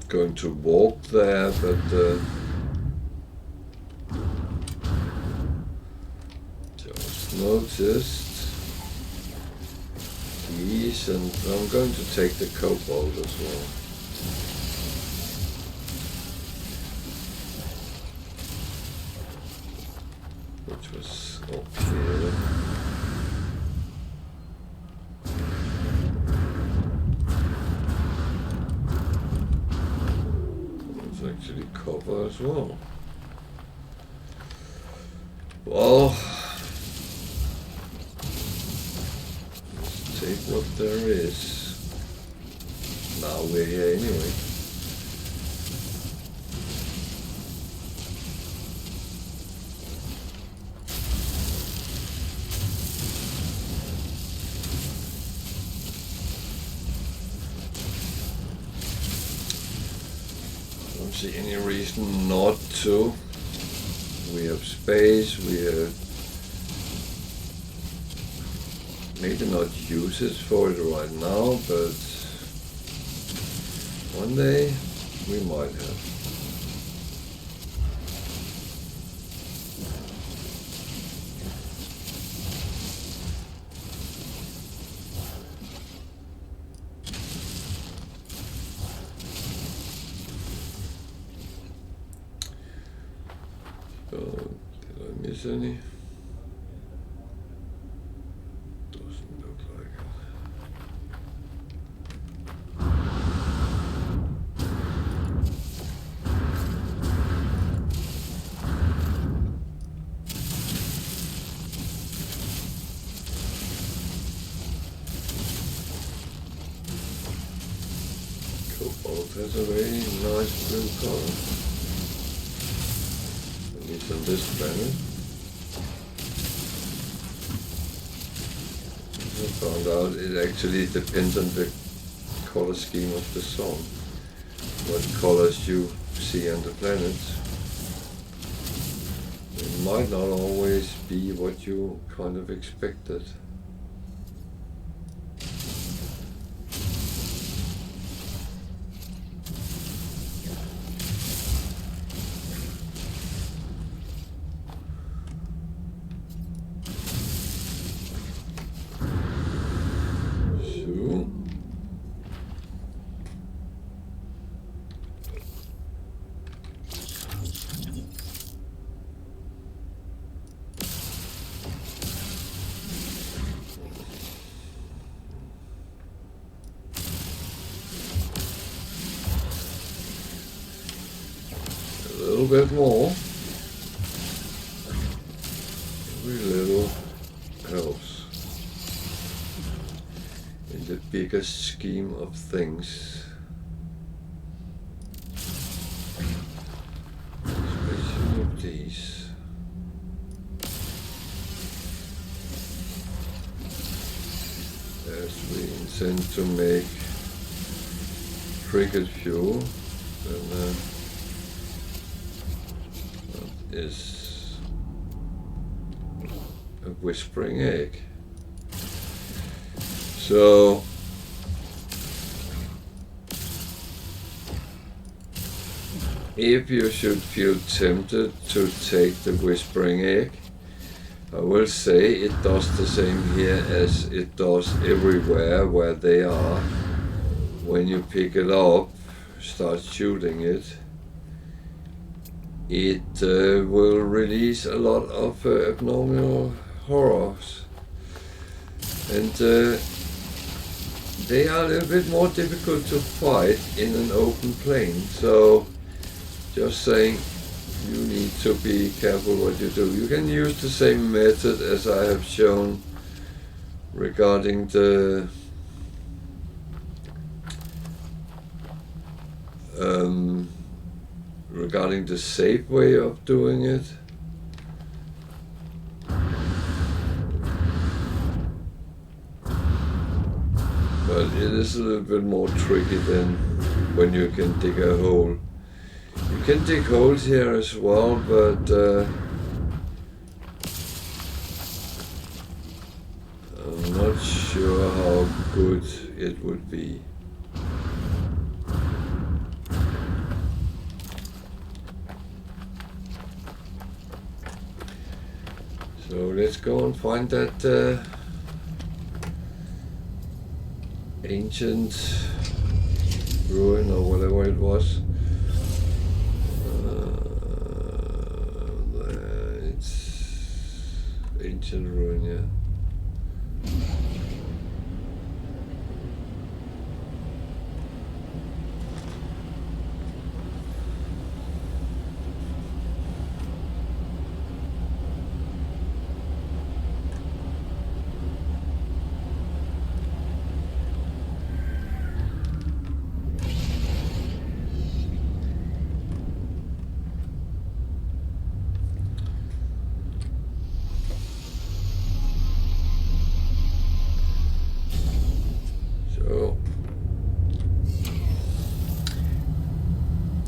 Going to walk there, but just noticed these, and I'm going to take the cobalt as well. Which was okay. Actually copper as well. Well, let's take what there is. Now we're here anyway. See any reason not to. We have space, we have maybe not uses for it right now, but one day we might have. notice any? Doesn't look like it. Cobalt has a very nice blue color. At least on this planet. I found out it actually depends on the color scheme of the sun. What colors you see on the planets. It might not always be what you kind of expected. A little bit more. Every little helps in the bigger scheme of things. Especially of these. As we intend to make frigate fuel, then is a whispering egg. So if you should feel tempted to take the whispering egg, I will say it does the same here as it does everywhere where they are. When you pick it up, start shooting it, it will release a lot of abnormal horrors, and they are a little bit more difficult to fight in an open plane. So just saying, you need to be careful what you do. You can use the same method as I have shown regarding the safe way of doing it. But it is a little bit more tricky than when you can dig a hole. You can dig holes here as well, but I'm not sure how good it would be. So let's go and find that ancient ruin or whatever it was. It's ancient ruin, yeah.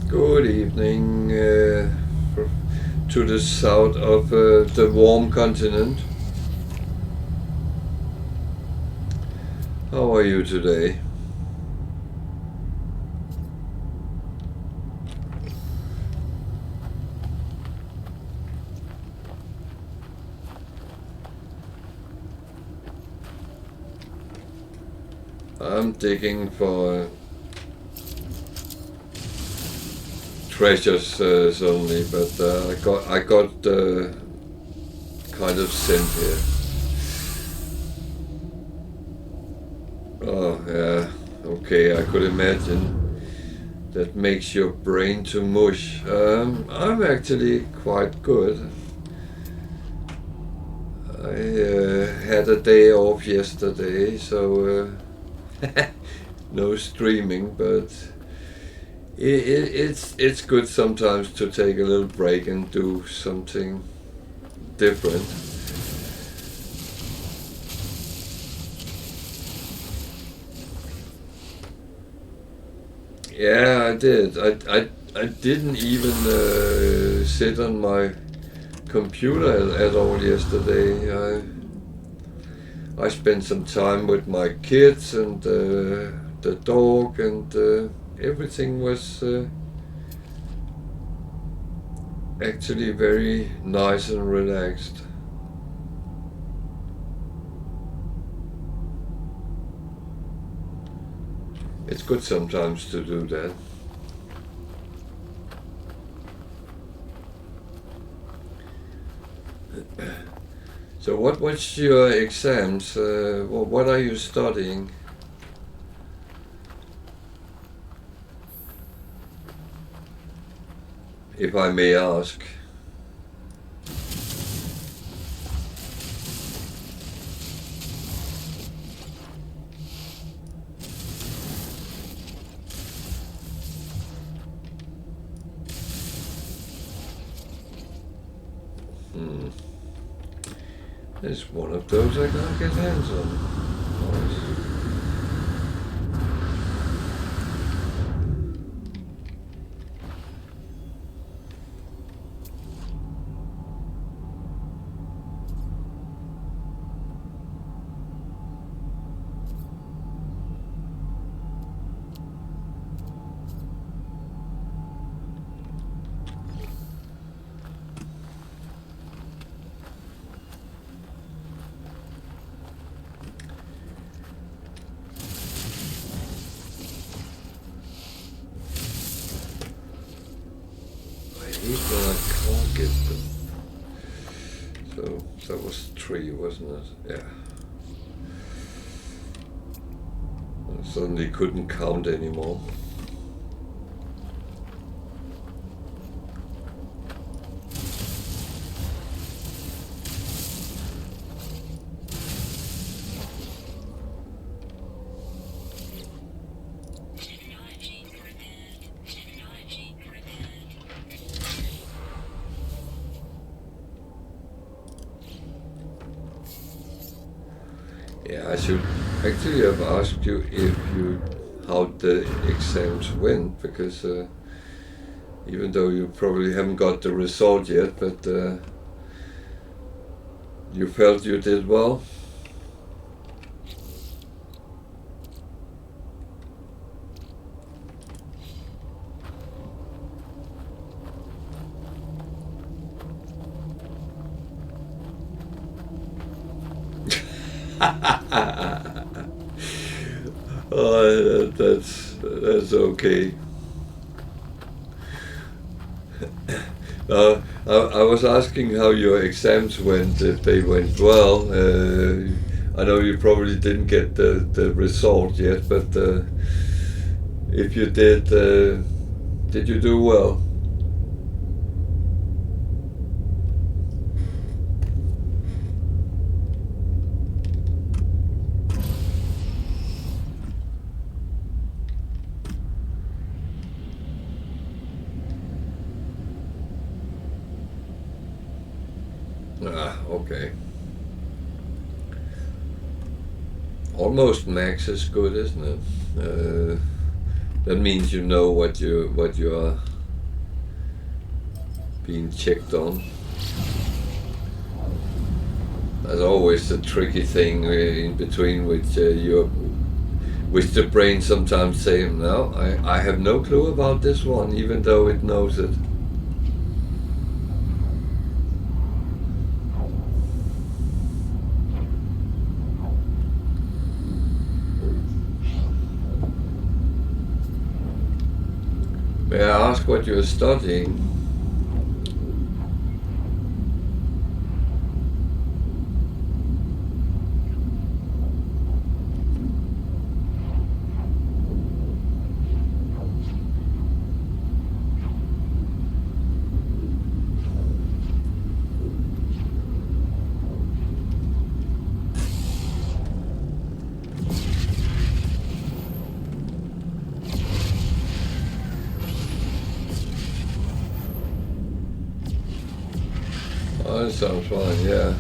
Good evening to the south of the warm continent. How are you today? I'm digging for treasures only, but I got kind of scent here. Oh yeah, okay, I could imagine. That makes your brain to mush. I'm actually quite good. I had a day off yesterday, so no streaming, but it's good sometimes to take a little break and do something different. Yeah, I did. I didn't even sit on my computer at all yesterday. I spent some time with my kids and the dog, and everything was actually very nice and relaxed. It's good sometimes to do that. So what's your exams? What are you studying? If I may ask. There's one of those I can't get hands on. Nice. When I can't get them. So that was 3, wasn't it? Yeah. I suddenly couldn't count anymore. Yeah, I should actually have asked you how the exams went, because even though you probably haven't got the result yet, but you felt you did well. Oh, that's okay. I was asking how your exams went, if they went well. I know you probably didn't get the result yet, but if you did you do well? Ah, okay. Almost max is good, isn't it? That means you know what you are being checked on. That's always the tricky thing in between, which the brain sometimes say, no, I have no clue about this one, even though it knows it. May I ask what you're studying? That sounds fine, yeah.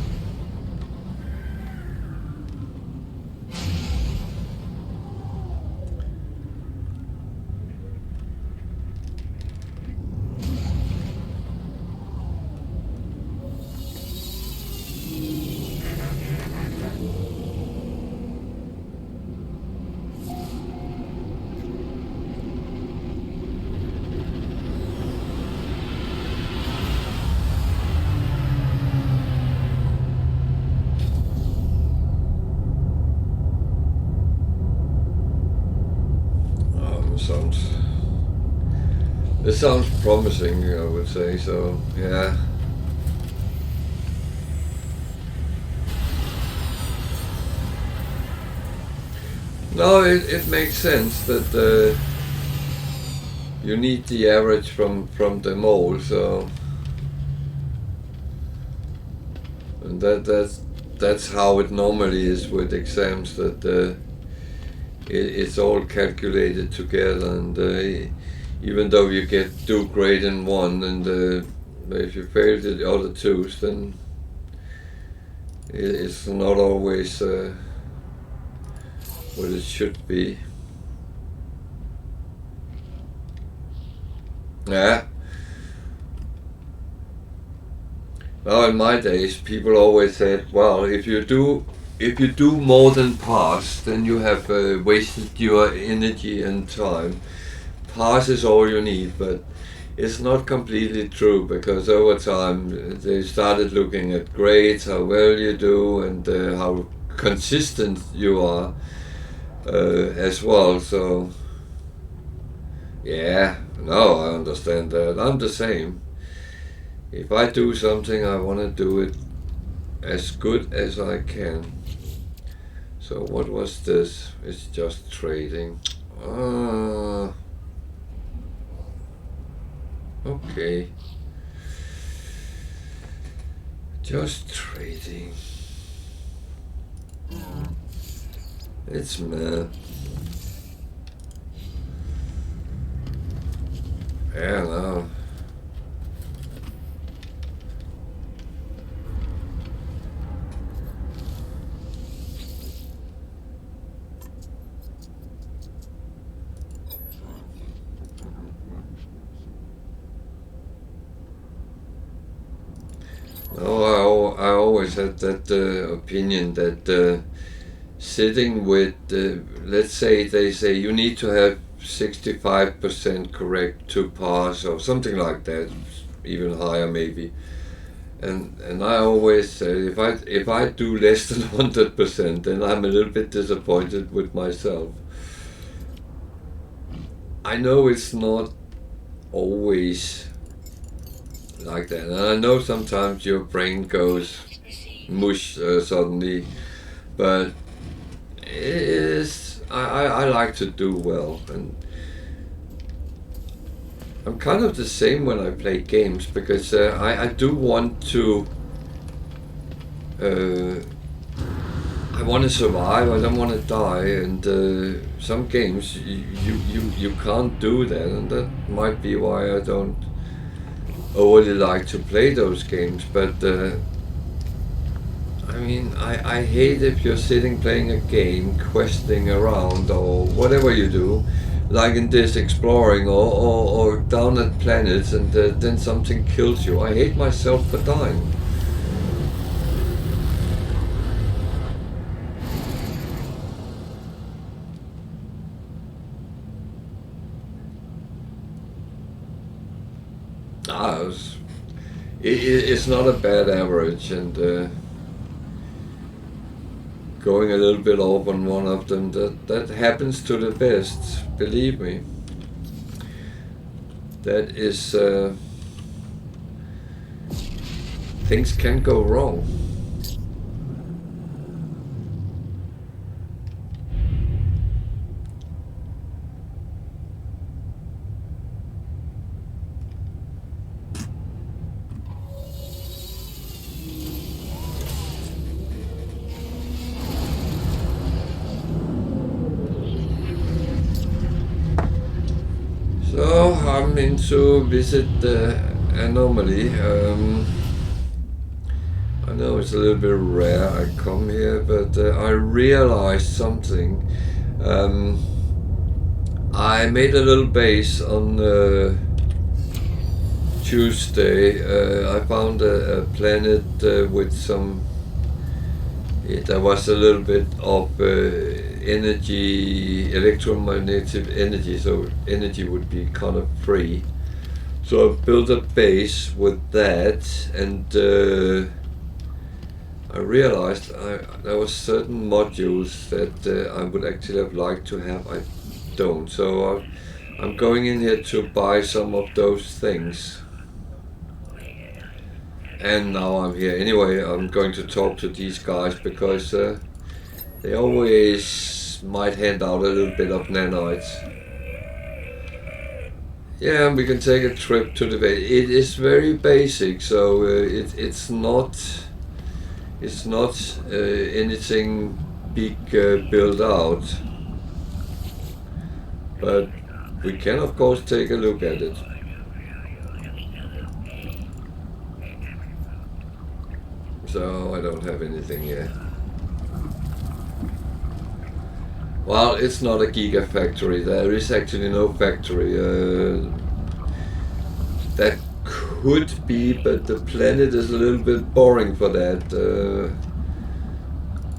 It sounds promising, I would say, so yeah. No, it makes sense that you need the average from them all, so and that's how it normally is with exams, that it's all calculated together, and even though you do great in one, and if you fail the other two, then it's not always what it should be. Yeah. Now in my days, people always said, "Well, if you do more than pass, then you have wasted your energy and time. Pass is all you need," but it's not completely true, because over time they started looking at grades, how well you do, and how consistent you are as well. So yeah, no, I understand that. I'm the same. If I do something, I want to do it as good as I can. So what was this? It's just trading. Okay. Just trading. It's meh. Yeah, no. No, I always had that opinion that sitting with, let's say they say you need to have 65% correct to pass, or something like that, even higher maybe. And I always say, if I do less than 100%, then I'm a little bit disappointed with myself. I know it's not always like that, and I know sometimes your brain goes mush suddenly, but I like to do well, and I'm kind of the same when I play games, because I do want to I want to survive. I don't want to die, and some games you can't do that, and that might be why I don't overly like to play those games. But I mean, I hate if you're sitting playing a game, questing around or whatever you do, like in this exploring or down at planets, and then something kills you. I hate myself for dying. It's not a bad average, and going a little bit off on one of them, that happens to the best, believe me. That is, things can go wrong. So I'm into visit the anomaly. I know it's a little bit rare I come here, but I realized something. I made a little base on Tuesday. I found a planet with some. There was a little bit of energy, electromagnetic energy, so energy would be kind of free. So I built a base with that, and I realized there were certain modules that I would actually have liked to have. I don't. So I'm going in here to buy some of those things. And now I'm here. Anyway, I'm going to talk to these guys because they always might hand out a little bit of nanites. Yeah, we can take a trip to the base. It is very basic, so it's not anything big built out. But we can of course take a look at it. So I don't have anything yet. Well, it's not a gigafactory. There is actually no factory. That could be, but the planet is a little bit boring for that.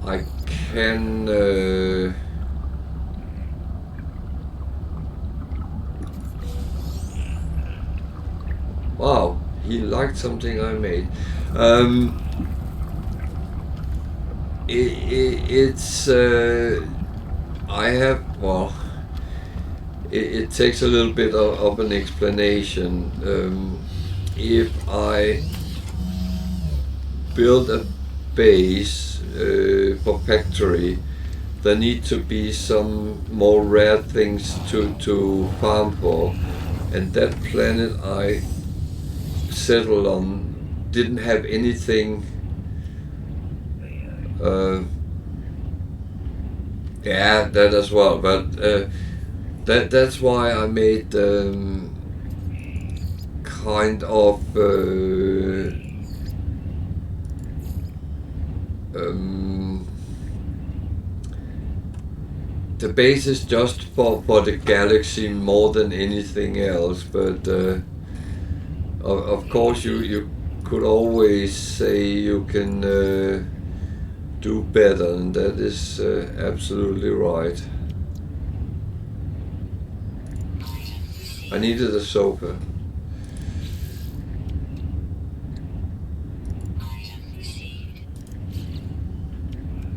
I can... Wow, he liked something I made. It's... I have... Well... It takes a little bit of an explanation. If I build a base for factory, there need to be some more rare things to farm for, and that planet I settled on didn't have anything. Yeah, that as well, but that's why I made kind of the base is just for the galaxy more than anything else, but of course you could always say you can do better, and that is absolutely right. I needed a sofa.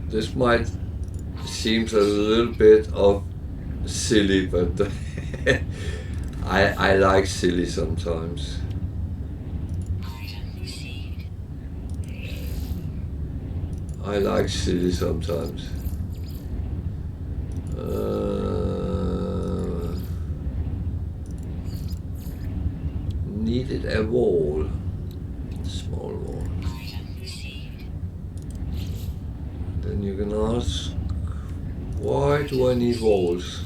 This might seem a little bit of silly, but I like silly sometimes. I like silly sometimes. Needed a wall, small wall. Then you can ask, why do I need walls?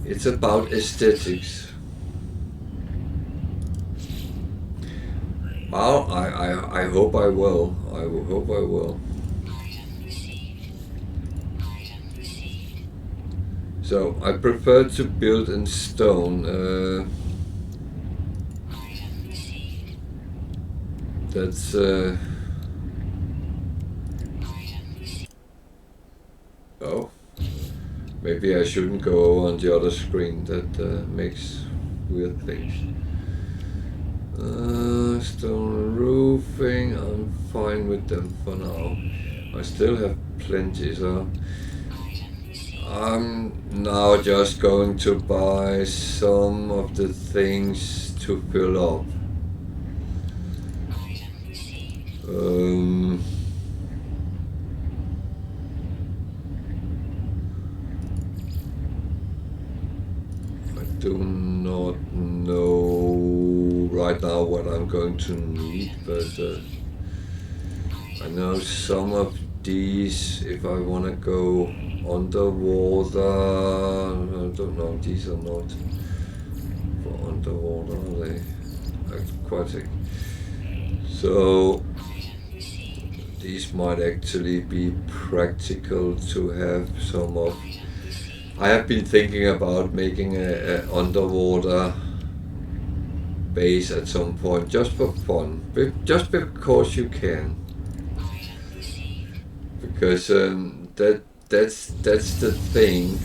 It's about aesthetics. Well, I hope I will. I hope I will. So I prefer to build in stone. That's oh, maybe I shouldn't go on the other screen. That makes weird things. Stone roofing, I'm fine with them for now. I still have plenty, so I'm now just going to buy some of the things to fill up. I do not know right now what I'm going to need, but I know some of these, if I want to go underwater, I don't know, these are not for underwater, are they? Aquatic. So these might actually be practical to have some of. I have been thinking about making a underwater base at some point, just for fun, just because you can. Because that's the thing,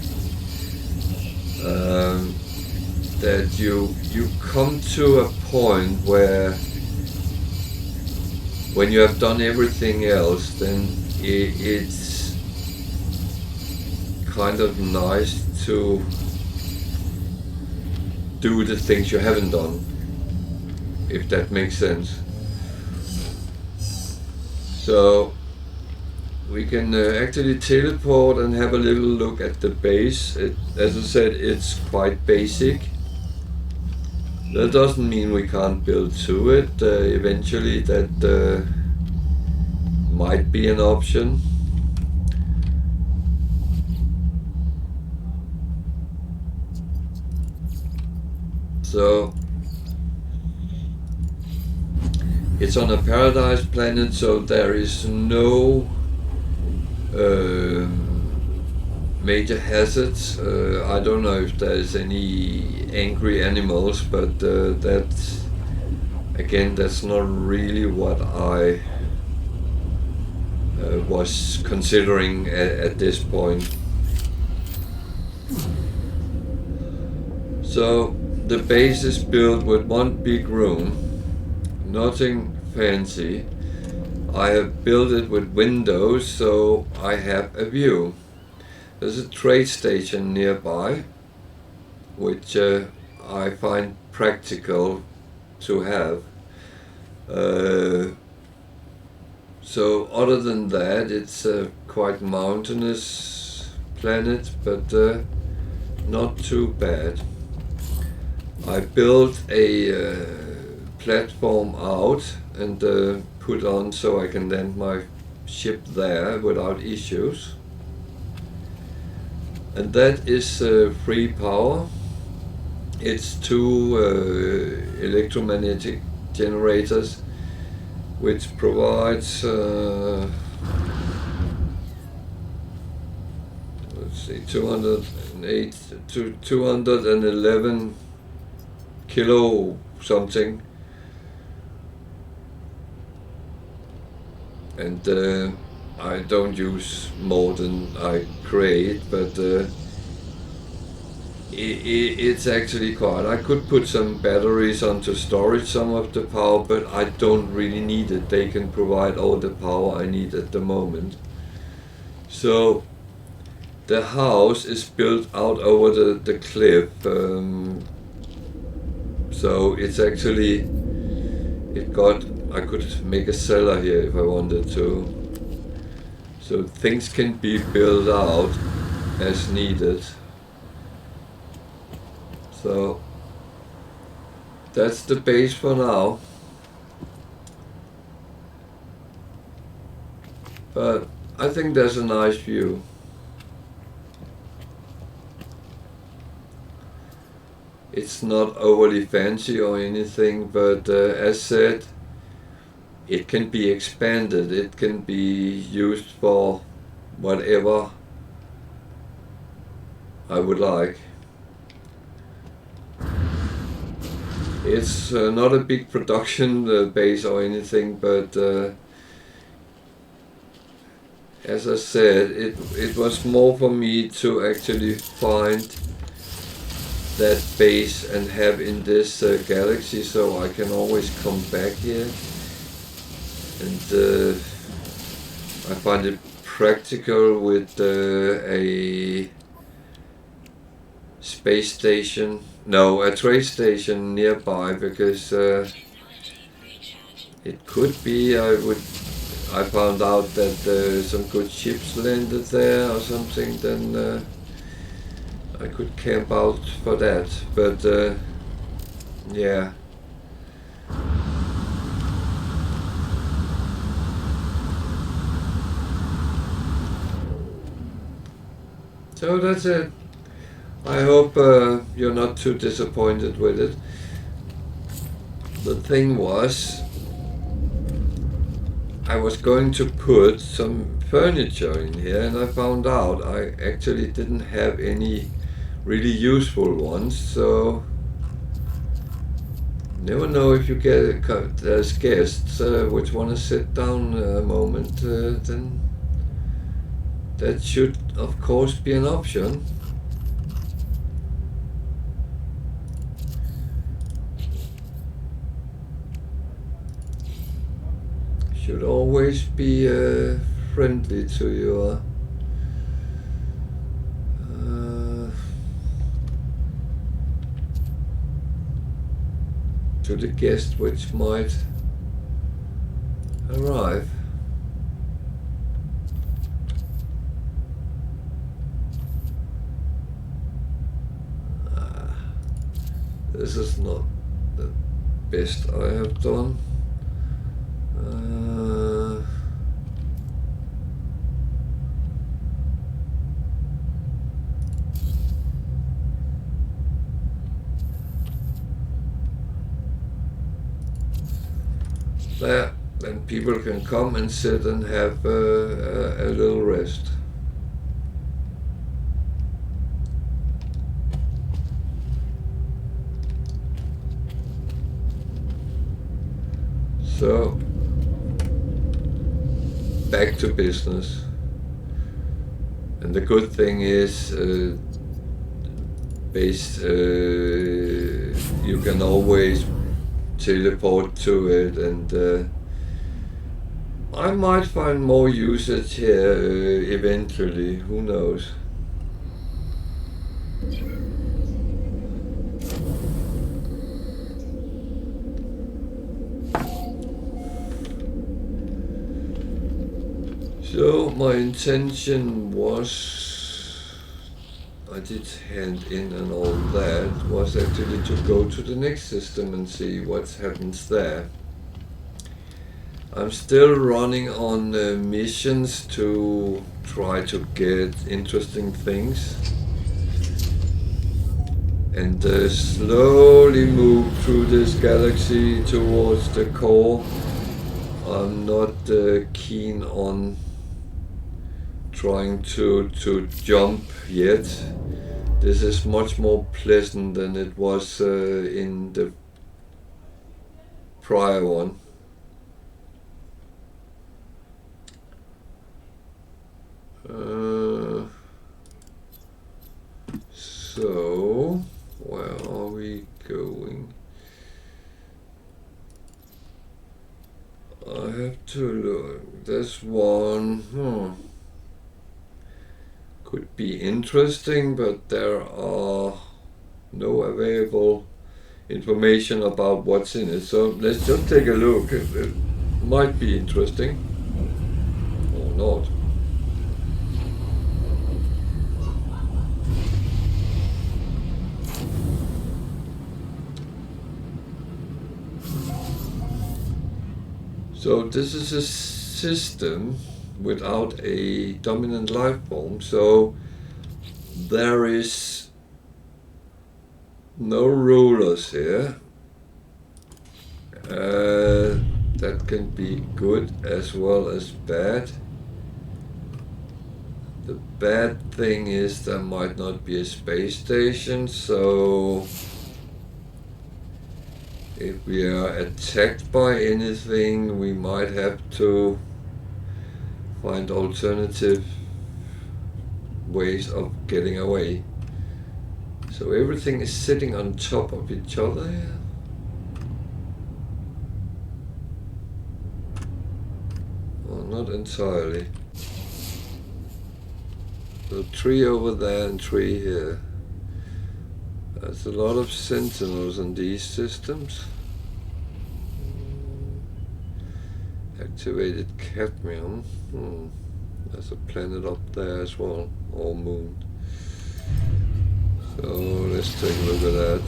that you come to a point where when you have done everything else, then it's kind of nice to do the things you haven't done, if that makes sense. So we can actually teleport and have a little look at the base. As I said, it's quite basic. That doesn't mean we can't build to it. Eventually that might be an option. So it's on a paradise planet, so there is no major hazards. I don't know if there's any angry animals, but that's not really what I was considering at this point. So the base is built with one big room, nothing fancy. I have built it with windows, so I have a view. There's a trade station nearby, which I find practical to have. So other than that, it's a quite mountainous planet, but not too bad. I built a platform out and put on so I can land my ship there without issues. And that is free power. It's two electromagnetic generators, which provides let's see, 208 to 211 kilo something, and I don't use more than I create, but it's actually quite. I could put some batteries onto storage some of the power, but I don't really need it. They can provide all the power I need at the moment. So the house is built out over the cliff, so it's actually, I could make a cellar here if I wanted to. So things can be built out as needed. So that's the base for now. But I think there's a nice view. It's not overly fancy or anything, but as said, it can be expanded. It can be used for whatever I would like. It's not a big production base or anything, but as I said, it was more for me to actually find that base and have in this galaxy, so I can always come back here. And I find it practical with a space station, no, a trade station nearby, because it could be I found out that some good ships landed there or something, then I could camp out for that, but yeah. So that's it. I hope you're not too disappointed with it. The thing was, I was going to put some furniture in here, and I found out I actually didn't have any really useful ones, so never know if you get as guests which want to sit down a moment, then that should of course be an option. Should always be friendly to your to the guest which might arrive. This is not the best I have done. There, then people can come and sit and have a little rest. So, back to business. And the good thing is, you can always teleport to it, and I might find more usage here eventually, who knows. So my intention was, I did hand in and all that, was actually to go to the next system and see what happens there. I'm still running on missions to try to get interesting things and slowly move through this galaxy towards the core. I'm not keen on trying to jump yet. This is much more pleasant than it was in the prior one. So, where are we going? I have to look. This one, could be interesting, but there are no available information about what's in it. So let's just take a look. It might be interesting or not. So this is a system without a dominant life form, so there is no rulers here. That can be good as well as bad. The bad thing is there might not be a space station, so if we are attacked by anything, we might have to find alternative ways of getting away. So everything is sitting on top of each other here. Well, not entirely. So 3 over there and 3 here. There's a lot of sentinels in these systems. Activated cadmium. There's a planet up there as well, or moon. So let's take a look at that.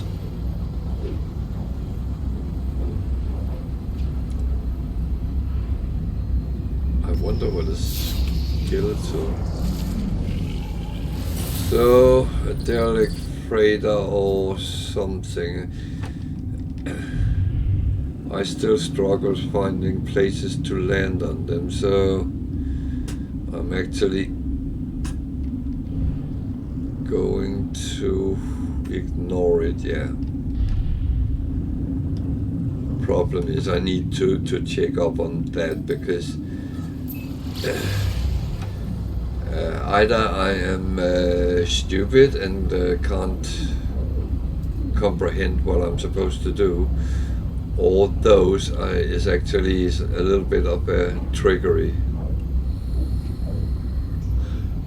I wonder what is skeletal. So a derelict freighter or something. I still struggle finding places to land on them, so I'm actually going to ignore it, yeah. Problem is I need to check up on that, because either I am stupid and can't comprehend what I'm supposed to do, or those is actually a little bit of a trickery.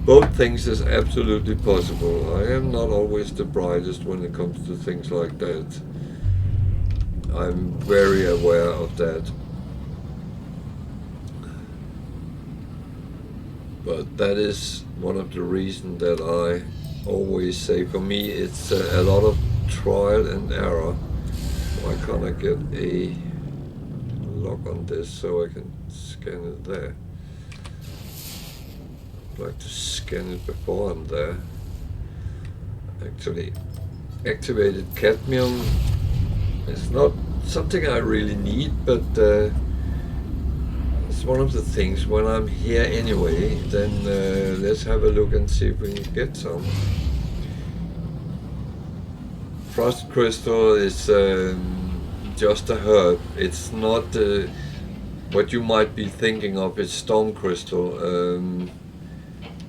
Both things is absolutely possible. I am not always the brightest when it comes to things like that. I'm very aware of that. But that is one of the reasons that I always say, for me it's a lot of trial and error. Why can't I get a lock on this so I can scan it there? I'd like to scan it before I'm there. Actually, activated cadmium is not something I really need, but it's one of the things when I'm here anyway. Then let's have a look and see if we can get some. Frost crystal is just a herb. It's not what you might be thinking of. It's storm crystal.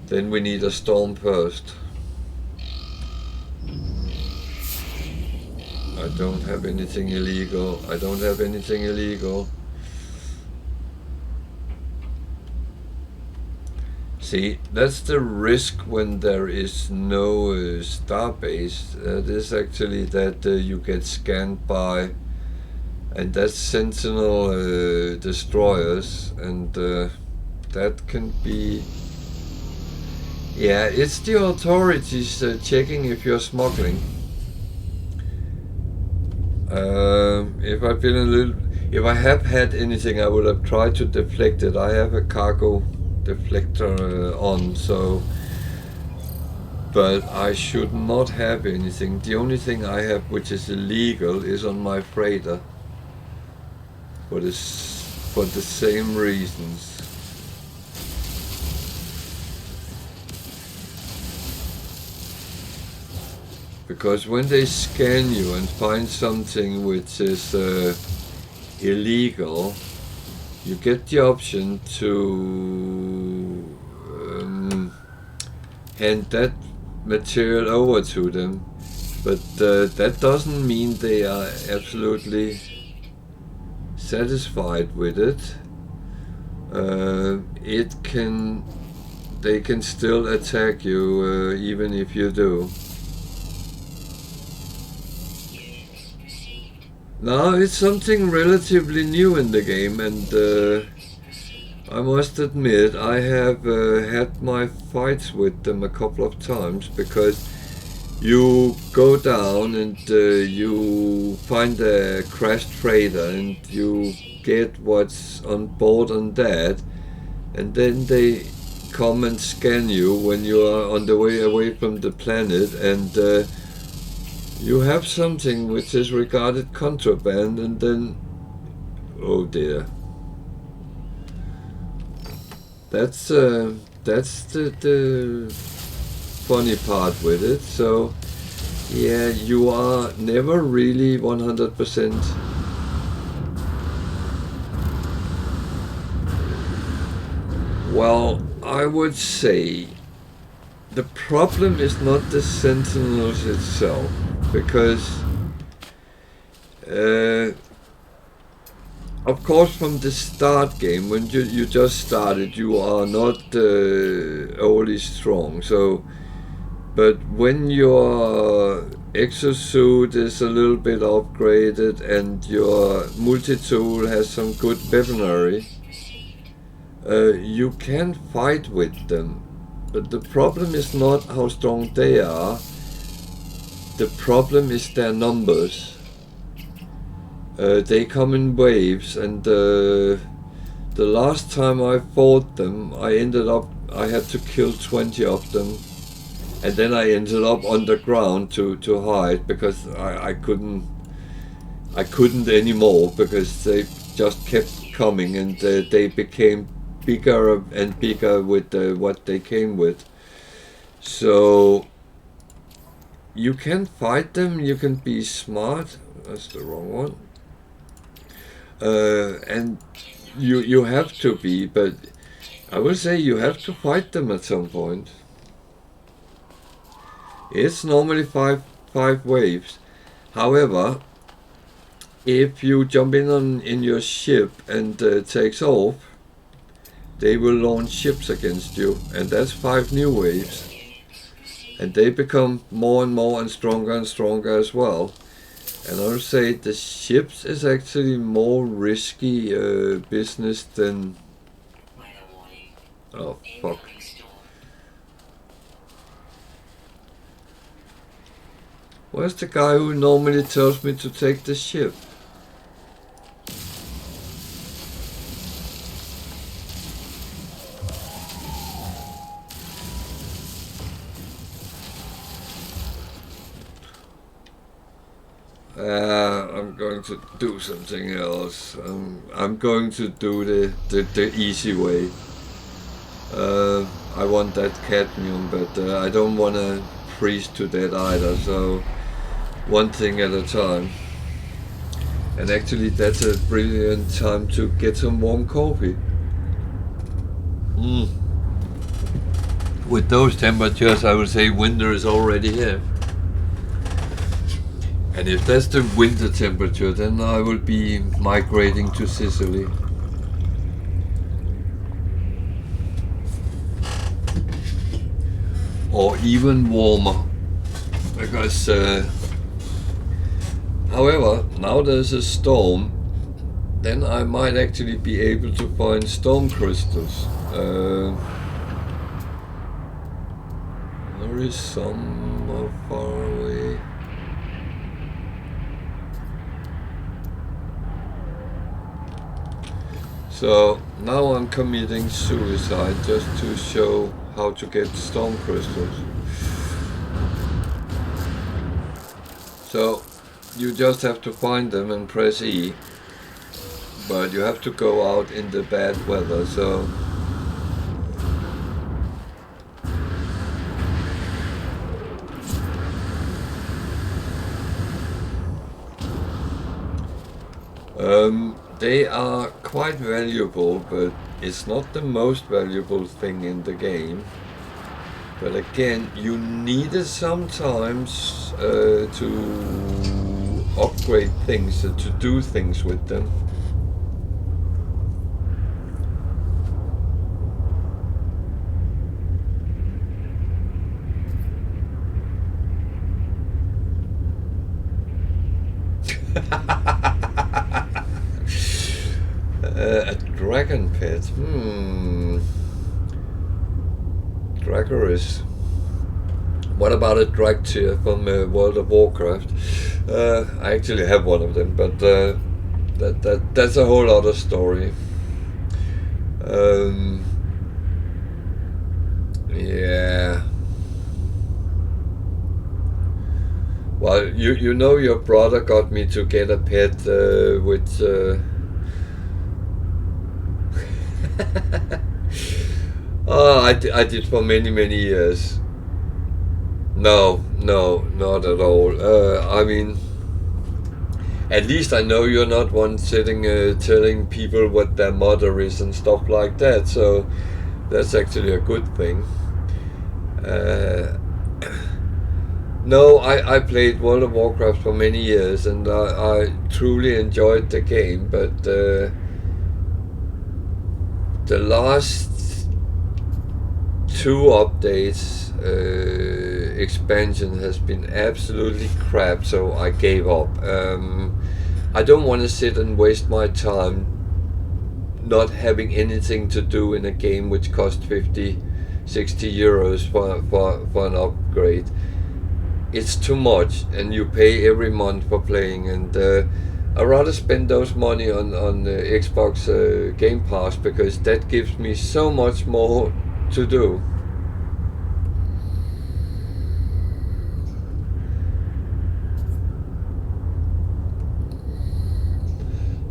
Then we need a storm first. I don't have anything illegal. I don't have anything illegal. See, that's the risk when there is no starbase. That is actually that you get scanned by, and that's sentinel destroyers, and that can be, yeah, it's the authorities checking if you're smuggling. If I have had anything, I would have tried to deflect it. I have a cargo deflector on, so, but I should not have anything. The only thing I have which is illegal is on my freighter, for the same reasons. Because when they scan you and find something which is illegal, you get the option to hand that material over to them, but that doesn't mean they are absolutely satisfied with it. They can still attack you even if you do. Now it's something relatively new in the game, and I must admit I have had my fights with them a couple of times, because you go down and you find a crashed freighter and you get what's on board on that, and then they come and scan you when you are on the way away from the planet, and you have something which is regarded contraband, and then, oh dear. That's the funny part with it. So yeah, you are never really 100%. Well, I would say the problem is not the sentinels itself, because of course from the start game, when you just started, you are not overly strong, so, but when your exosuit is a little bit upgraded and your multi-tool has some good weaponry, you can fight with them. But the problem is not how strong they are. The problem is their numbers. They come in waves, and the last time I fought them, I had to kill 20 of them and then I ended up underground to hide because I couldn't anymore because they just kept coming, and they became bigger and bigger with what they came with. So you can fight them, you can be smart. That's the wrong one. And you have to be, but I would say you have to fight them at some point. It's normally five waves. However, if you jump in your ship and takes off, they will launch ships against you, and that's 5 new waves. And they become more and more and stronger as well. And I would say the ships is actually more risky business than... Oh, fuck. Where's the guy who normally tells me to take the ship? I'm going to do something else. I'm going to do the easy way. I want that cadmium, but I don't want to freeze to death either, so one thing at a time. And actually that's a brilliant time to get some warm coffee. With those temperatures, I would say winter is already here. And if that's the winter temperature, then I will be migrating to Sicily. Or even warmer. Because, however, now there's a storm, then I might actually be able to find storm crystals. There is some far away. So now I'm committing suicide just to show how to get storm crystals. So you just have to find them and press E, but you have to go out in the bad weather, so they are quite valuable, but it's not the most valuable thing in the game. But again, you need it sometimes to upgrade things, to do things with them. A dragon pet. Dragoris. What about a Dragtier from World of Warcraft? I actually have one of them, but that's a whole other story. Yeah. Well, you know your brother got me to get a pet with. Oh, I did for many years. No, not at all. I mean, at least I know you're not one sitting telling people what their mother is and stuff like that, so that's actually a good thing. No, I played World of Warcraft for many years, and I truly enjoyed the game, but the last 2 updates expansion has been absolutely crap, so I gave up. I don't want to sit and waste my time not having anything to do in a game which costs 50-60 euros for an upgrade. It's too much, and you pay every month for playing, and I'd rather spend those money on Xbox Game Pass, because that gives me so much more to do.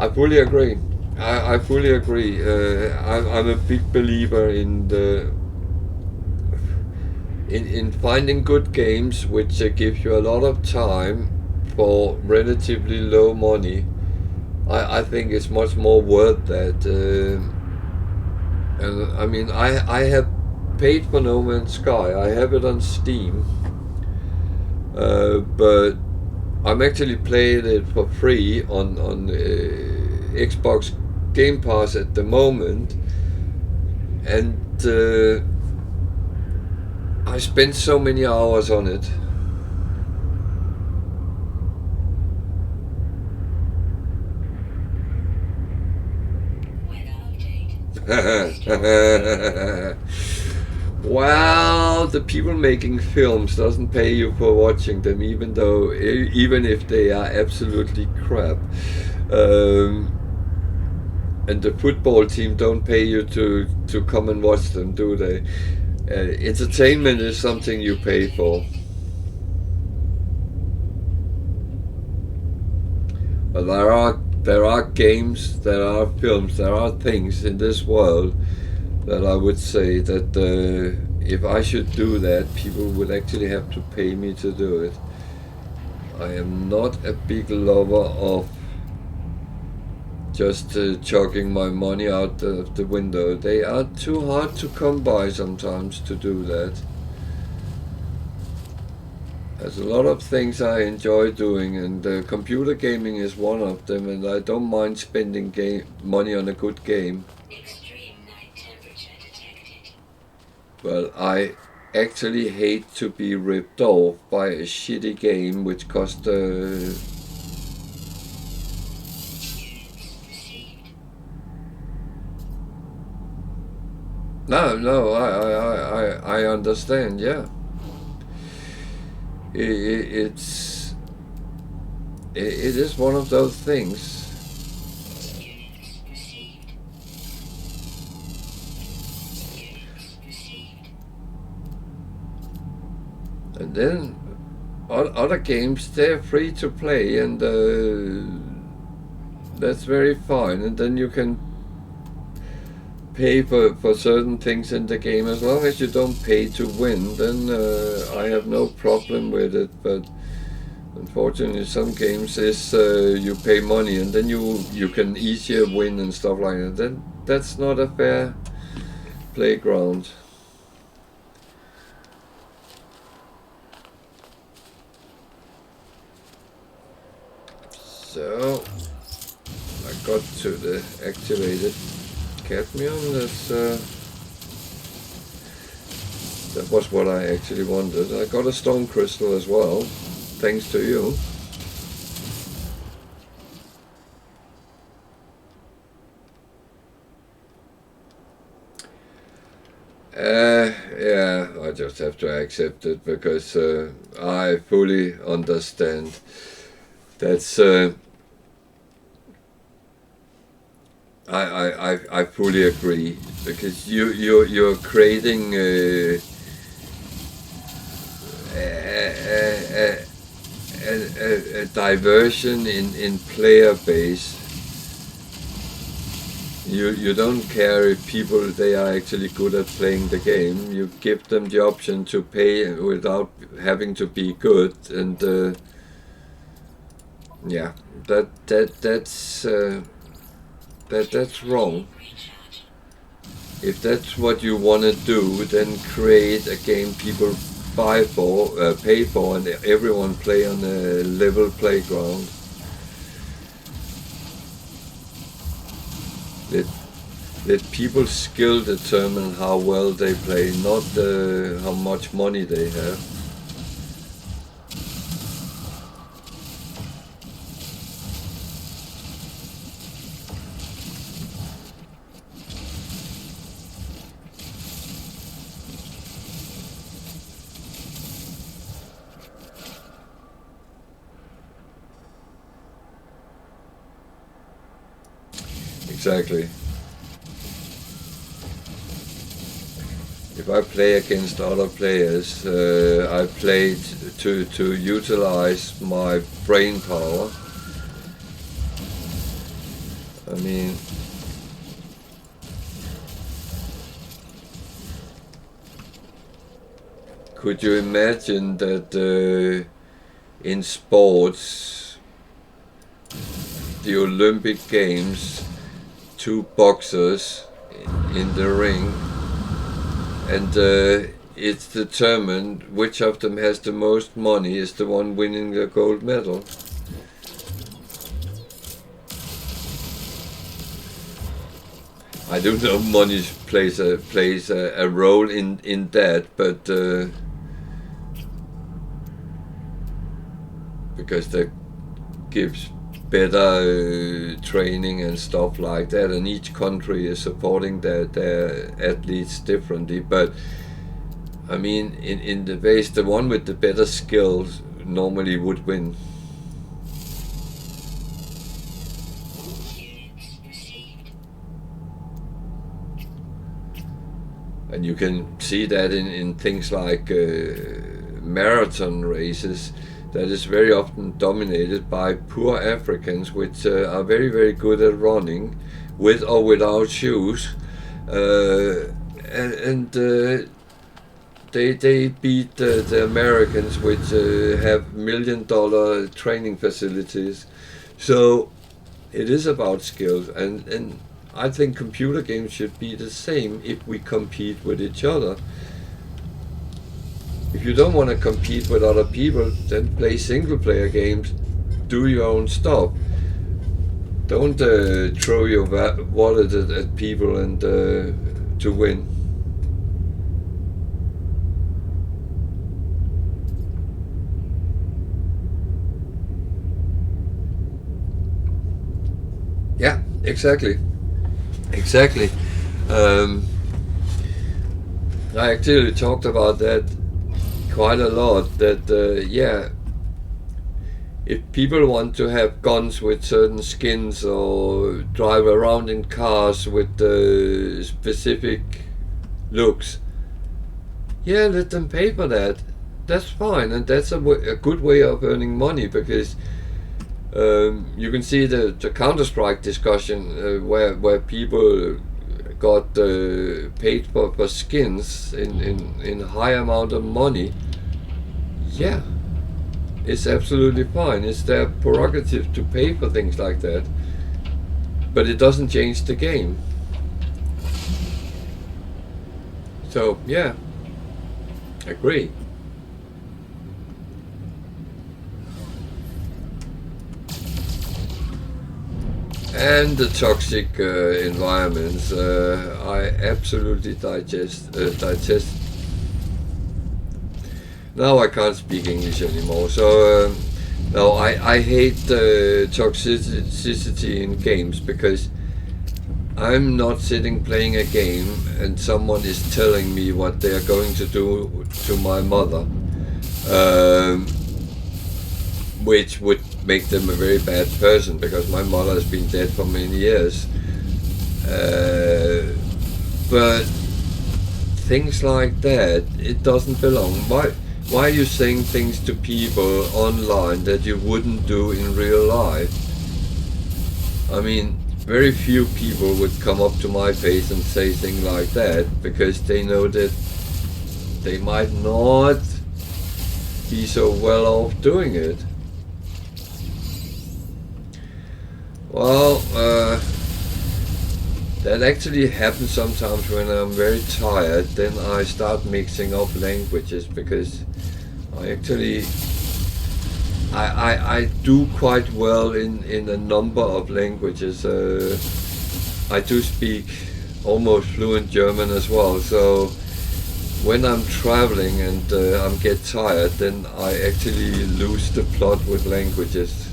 I fully agree. I fully agree. I'm a big believer in in finding good games which give you a lot of time for relatively low money. I think it's much more worth that. And I mean, I have paid for No Man's Sky. I have it on Steam, but I'm actually playing it for free on Xbox Game Pass at the moment, and I spent so many hours on it. Well, the people making films doesn't pay you for watching them, even if they are absolutely crap. And the football team don't pay you to come and watch them, do they? Entertainment is something you pay for. But there are games, there are films, there are things in this world that I would say that if I should do that, people would actually have to pay me to do it. I am not a big lover of just chucking my money out the window. They are too hard to come by sometimes to do that. There's a lot of things I enjoy doing, and computer gaming is one of them, and I don't mind spending money on a good game. Well, I actually hate to be ripped off by a shitty game which cost No, I understand, yeah. It is one of those things. And then other games, they're free to play, and that's very fine. And then you can pay for certain things in the game. As long as you don't pay to win, then I have no problem with it. But unfortunately, some games is you pay money and then you can easier win and stuff like that. Then that's not a fair playground. So I got to the activated cadmium. That was what I actually wanted. I got a stone crystal as well, thanks to you. Yeah, I just have to accept it because I fully understand. That's I fully agree, because you're creating a diversion in player base. You don't care if people, they are actually good at playing the game. You give them the option to pay without having to be good, and yeah, that's wrong. If that's what you want to do, then create a game people pay for, and everyone play on a level playground. Let people's skill determine how well they play, not how much money they have. Exactly. If I play against other players, I play to utilize my brain power. I mean, could you imagine that in sports, the Olympic Games, two boxers in the ring, and it's determined which of them has the most money is the one winning the gold medal? I do know money plays a role in that, but because that gives better training and stuff like that, and each country is supporting their athletes differently. But I mean, in the race, the one with the better skills normally would win. And you can see that in things like marathon races, that is very often dominated by poor Africans, which are very, very good at running, with or without shoes, and they beat the Americans, which have $1 million training facilities. So it is about skills, and I think computer games should be the same if we compete with each other. If you don't want to compete with other people, then play single player games, do your own stuff. Don't throw your wallet at people and to win. Yeah, exactly. Exactly. I actually talked about that quite a lot, that yeah, if people want to have guns with certain skins or drive around in cars with specific looks, yeah, let them pay for that. That's fine, and that's a good way of earning money, because you can see the Counter-Strike discussion where people got paid for skins in high amount of money. Yeah, it's absolutely fine. It's their prerogative to pay for things like that, but it doesn't change the game. So yeah, agree. And the toxic environments, I absolutely digest. Now I can't speak English anymore, so no, I hate toxicity in games, because I'm not sitting playing a game and someone is telling me what they are going to do to my mother, which would make them a very bad person, because my mother has been dead for many years. But things like that, it doesn't belong. Why are you saying things to people online that you wouldn't do in real life? I mean, very few people would come up to my face and say things like that, because they know that they might not be so well off doing it. Well, that actually happens sometimes when I'm very tired. Then I start mixing up languages, because I do quite well in a number of languages. I do speak almost fluent German as well. So when I'm traveling and I get tired, then I actually lose the plot with languages.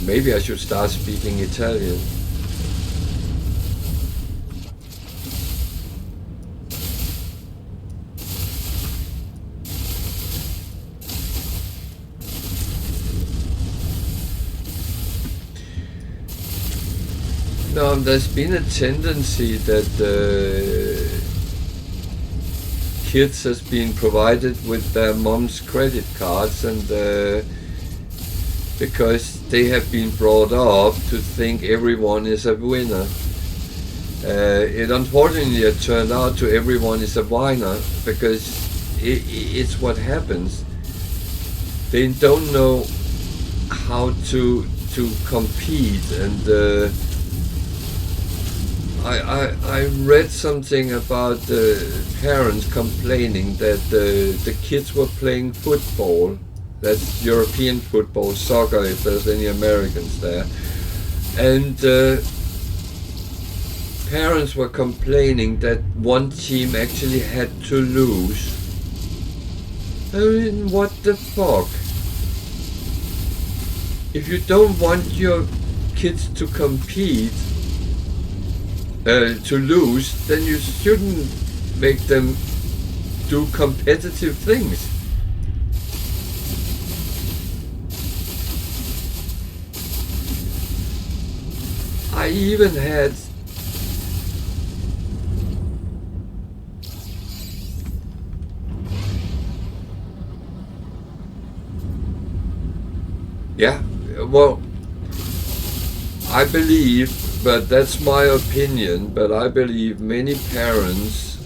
Maybe I should start speaking Italian. No, there's been a tendency that kids has been provided with their mom's credit cards, and because they have been brought up to think everyone is a winner. It unfortunately turned out to everyone is a whiner, because it's what happens. They don't know how to compete, and I read something about parents complaining that the kids were playing football. That's European football, soccer, if there's any Americans there. And parents were complaining that one team actually had to lose. I mean, what the fuck? If you don't want your kids to compete, to lose, then you shouldn't make them do competitive things. I even had well, I believe, but that's my opinion, but I believe many parents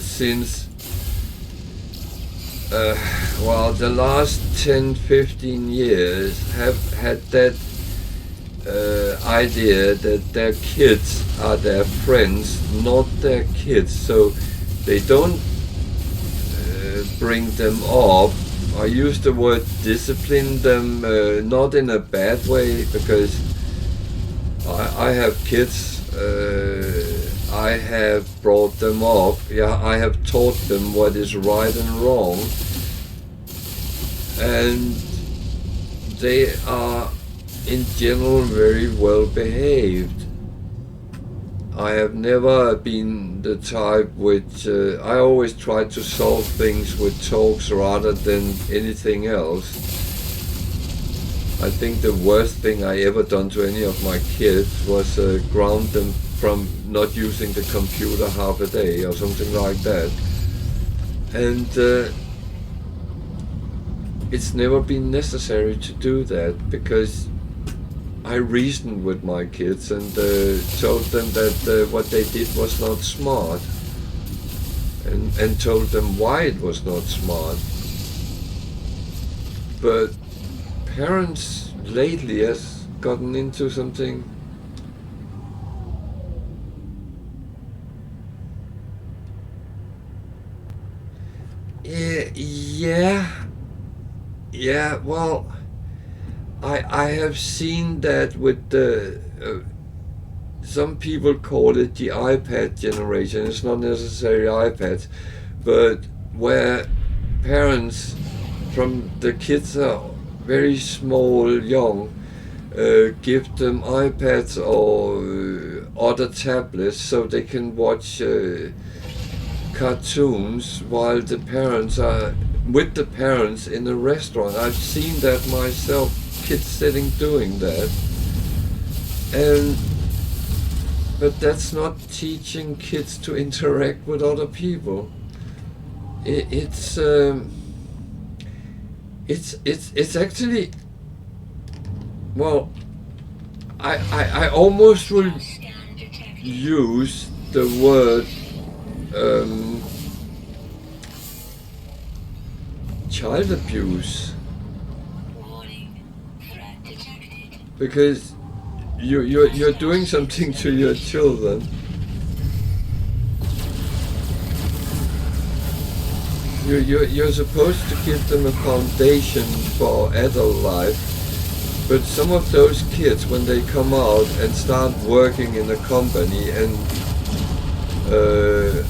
since the last 10-15 years have had that idea that their kids are their friends, not their kids, so they don't bring them up. I use the word discipline them, not in a bad way, because I have kids, I have brought them up, I have taught them what is right and wrong, and they are in general very well behaved. I have never been the type which I always try to solve things with talks rather than anything else. I think the worst thing I ever done to any of my kids was ground them from not using the computer half a day or something like that. And it's never been necessary to do that, because I reasoned with my kids and told them that what they did was not smart, and told them why it was not smart. But parents lately has gotten into something. Yeah, well, I have seen that with the some people call it the iPad generation. It's not necessarily iPads, but where parents, from the kids are very small, young, give them iPads or other tablets so they can watch cartoons while the parents are with the parents in a restaurant. I've seen that myself, kids sitting doing that. But that's not teaching kids to interact with other people. It's actually, well, I almost will use the word child abuse, because you're doing something to your children. You're supposed to give them a foundation for adult life, but some of those kids, when they come out and start working in a company and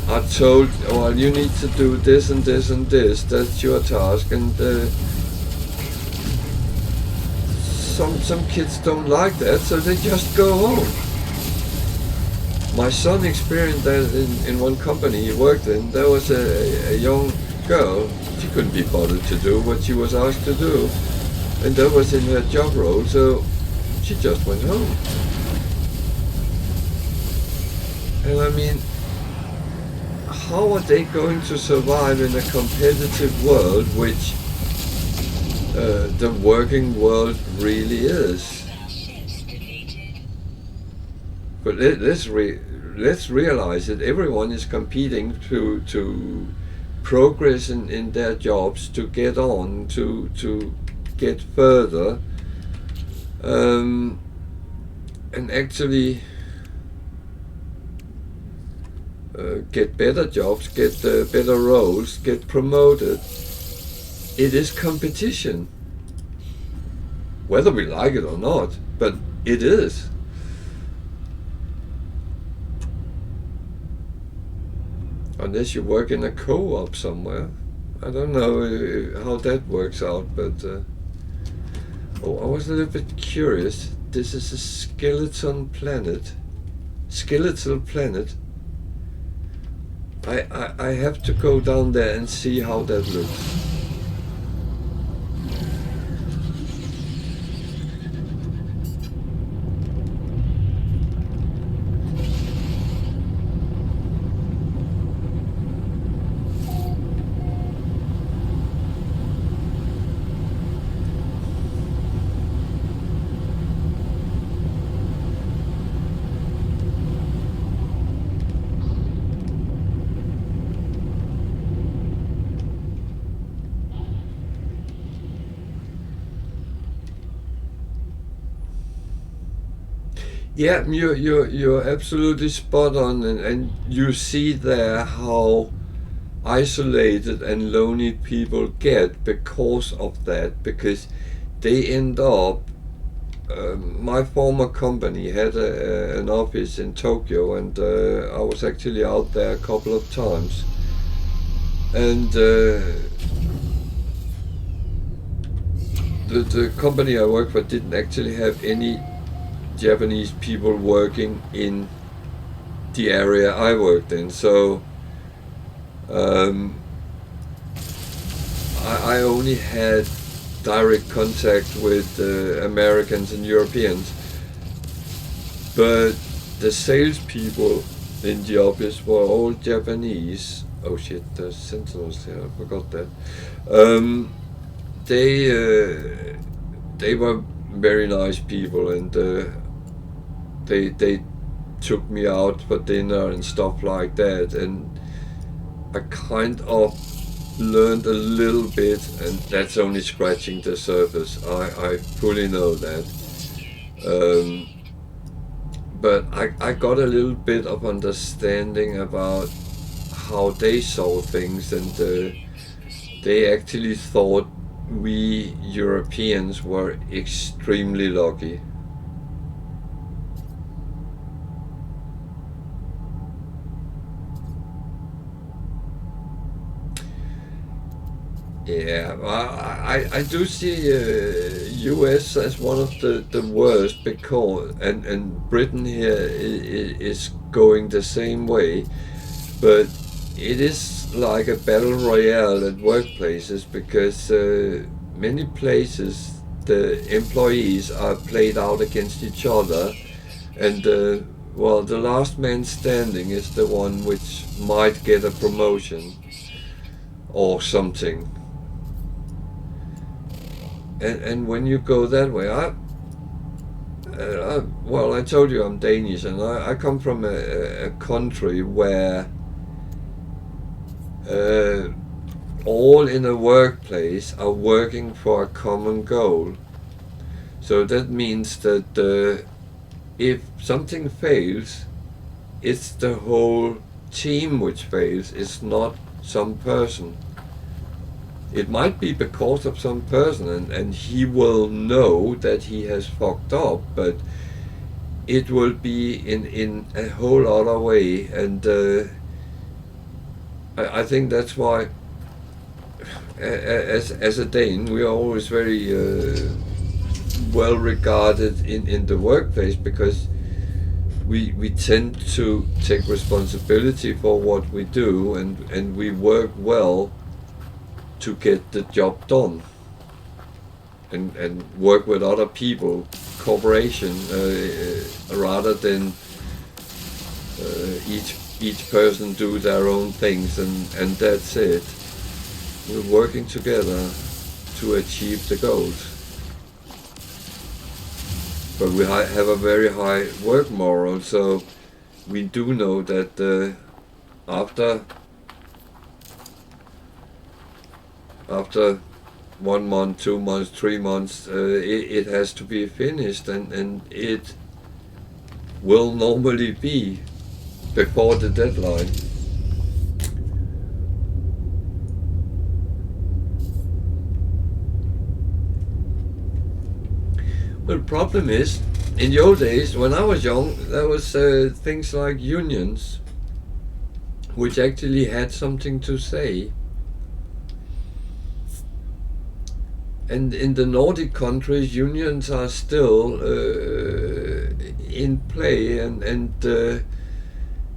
are told, well, you need to do this and this and this, that's your task, and some kids don't like that, so they just go home. My son experienced that in one company he worked in. There was a young girl, she couldn't be bothered to do what she was asked to do, and that was in her job role, so she just went home. And I mean, how are they going to survive in a competitive world which the working world really is. But let's realize that everyone is competing to progress in their jobs, to get on, to get further, and actually get better jobs, get better roles, get promoted. It is competition, whether we like it or not, but it is. Unless you work in a co-op somewhere. I don't know how that works out, but I was a little bit curious. This is a skeletal planet. I have to go down there and see how that looks. Yeah, you're absolutely spot on, and you see there how isolated and lonely people get because of that, because they end up. My former company had an office in Tokyo, and I was actually out there a couple of times, and the company I worked for didn't actually have any Japanese people working in the area I worked in, so I only had direct contact with Americans and Europeans, but the salespeople in the office were all Japanese. Oh shit, there's sentinels there, I forgot that. They were very nice people, and they took me out for dinner and stuff like that, and I kind of learned a little bit, and that's only scratching the surface. I fully know that, but I got a little bit of understanding about how they saw things, and they actually thought we Europeans were extremely lucky. Yeah, I do see US as one of the worst, because and Britain here is going the same way, but it is like a battle royale at workplaces, because many places the employees are played out against each other, and well, the last man standing is the one which might get a promotion or something. And when you go that way, well, I told you I'm Danish, and I come from a country where all in a workplace are working for a common goal. So that means that if something fails, it's the whole team which fails, it's not some person. It might be because of some person, and he will know that he has fucked up, but it will be in a whole other way, and I think that's why, as a Dane, we are always very well regarded in the workplace, because we tend to take responsibility for what we do, and we work well to get the job done, and work with other people, cooperation, rather than each person do their own things, and that's it. We're working together to achieve the goals. But we have a very high work moral, so we do know that after 1 month, 2 months, 3 months, it has to be finished, and it will normally be before the deadline. Well, the problem is, in the old days, when I was young, there was things like unions, which actually had something to say. And in the Nordic countries, unions are still in play and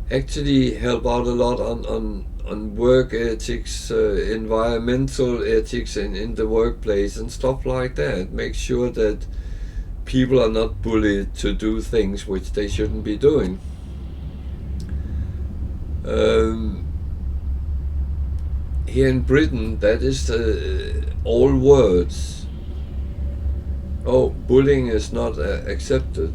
actually help out a lot on work ethics, environmental ethics in the workplace and stuff like that. Make sure that people are not bullied to do things which they shouldn't be doing. Here in Britain, that is all words. Oh, bullying is not accepted.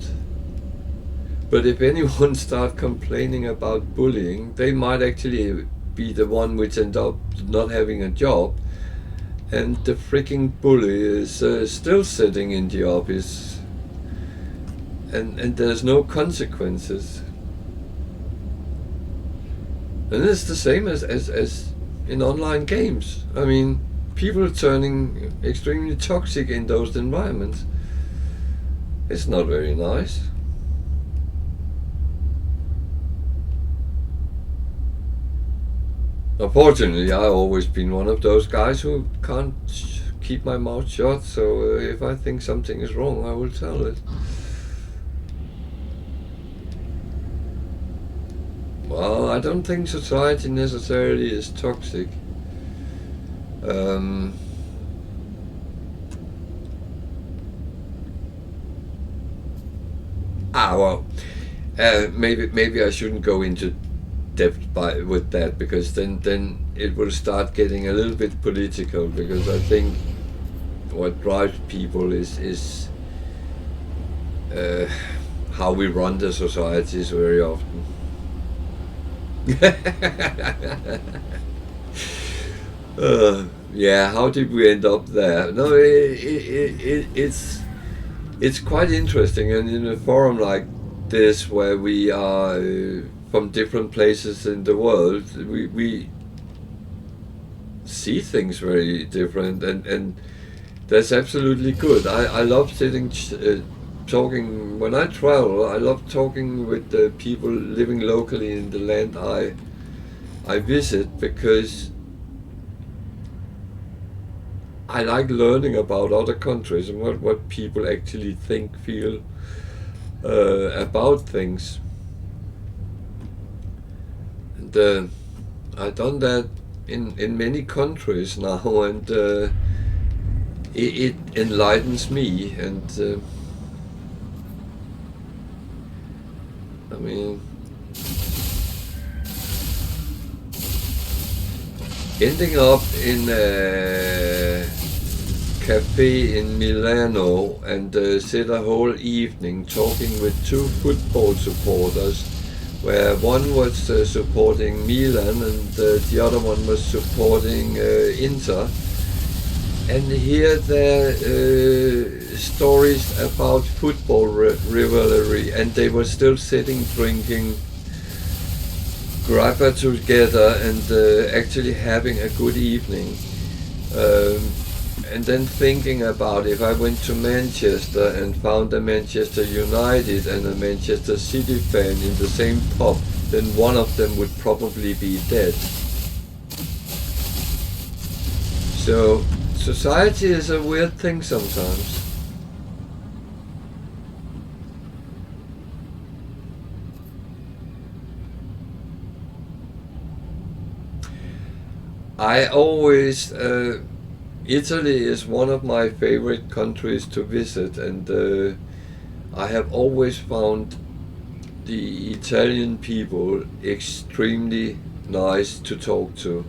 But if anyone start complaining about bullying, they might actually be the one which end up not having a job, and the freaking bully is still sitting in the office, and there's no consequences. And it's the same as in online games. I mean, people turning extremely toxic in those environments. It's not very nice. Unfortunately, I've always been one of those guys who can't keep my mouth shut, so if I think something is wrong, I will tell it. Well, I don't think society necessarily is toxic. Maybe I shouldn't go into depth with that, because then it will start getting a little bit political, because I think what drives people is how we run the societies very often. Yeah, how did we end up there? No, it's quite interesting, and in a forum like this, where we are from different places in the world, we see things very different, and that's absolutely good. I love sitting talking when I travel. I love talking with the people living locally in the land I visit, because I like learning about other countries and what people actually think, feel about things. And I've done that in many countries now, and it enlightens me. And I mean, ending up in a cafe in Milano and sit a whole evening talking with 2 football supporters, where one was supporting Milan and the other one was supporting Inter, and hear their stories about football rivalry, and they were still sitting drinking grappa together and actually having a good evening. And then thinking about, if I went to Manchester and found a Manchester United and a Manchester City fan in the same pub, then one of them would probably be dead. So society is a weird thing sometimes. I always Italy is one of my favorite countries to visit, and I have always found the Italian people extremely nice to talk to.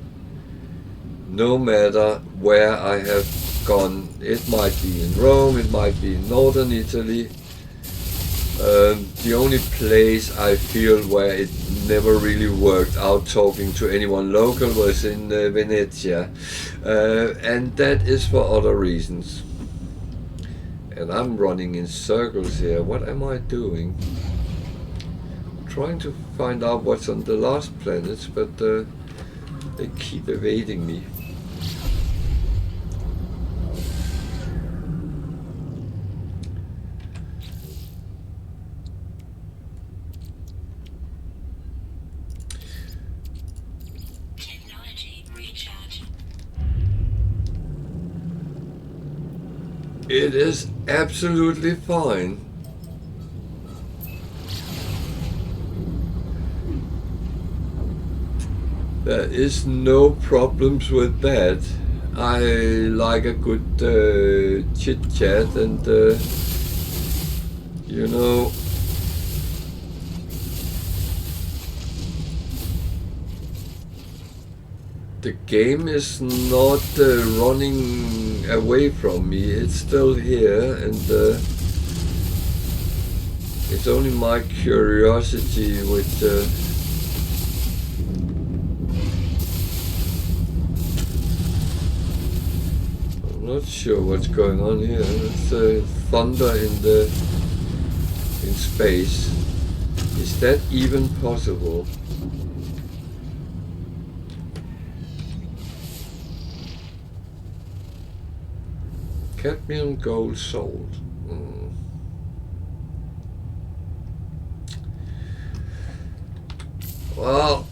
No matter where I have gone. It might be in Rome, it might be in northern Italy. The only place I feel where it never really worked out talking to anyone local was in Venezia, and that is for other reasons. And I'm running in circles here. What am I doing? I'm trying to find out what's on the last planets, but they keep evading me. It is absolutely fine. There is no problems with that. I like a good chit chat, and you know, the game is not running away from me. It's still here, and it's only my curiosity which I'm not sure what's going on here. It's thunder in space. Is that even possible? Cadmium gold sold. Well,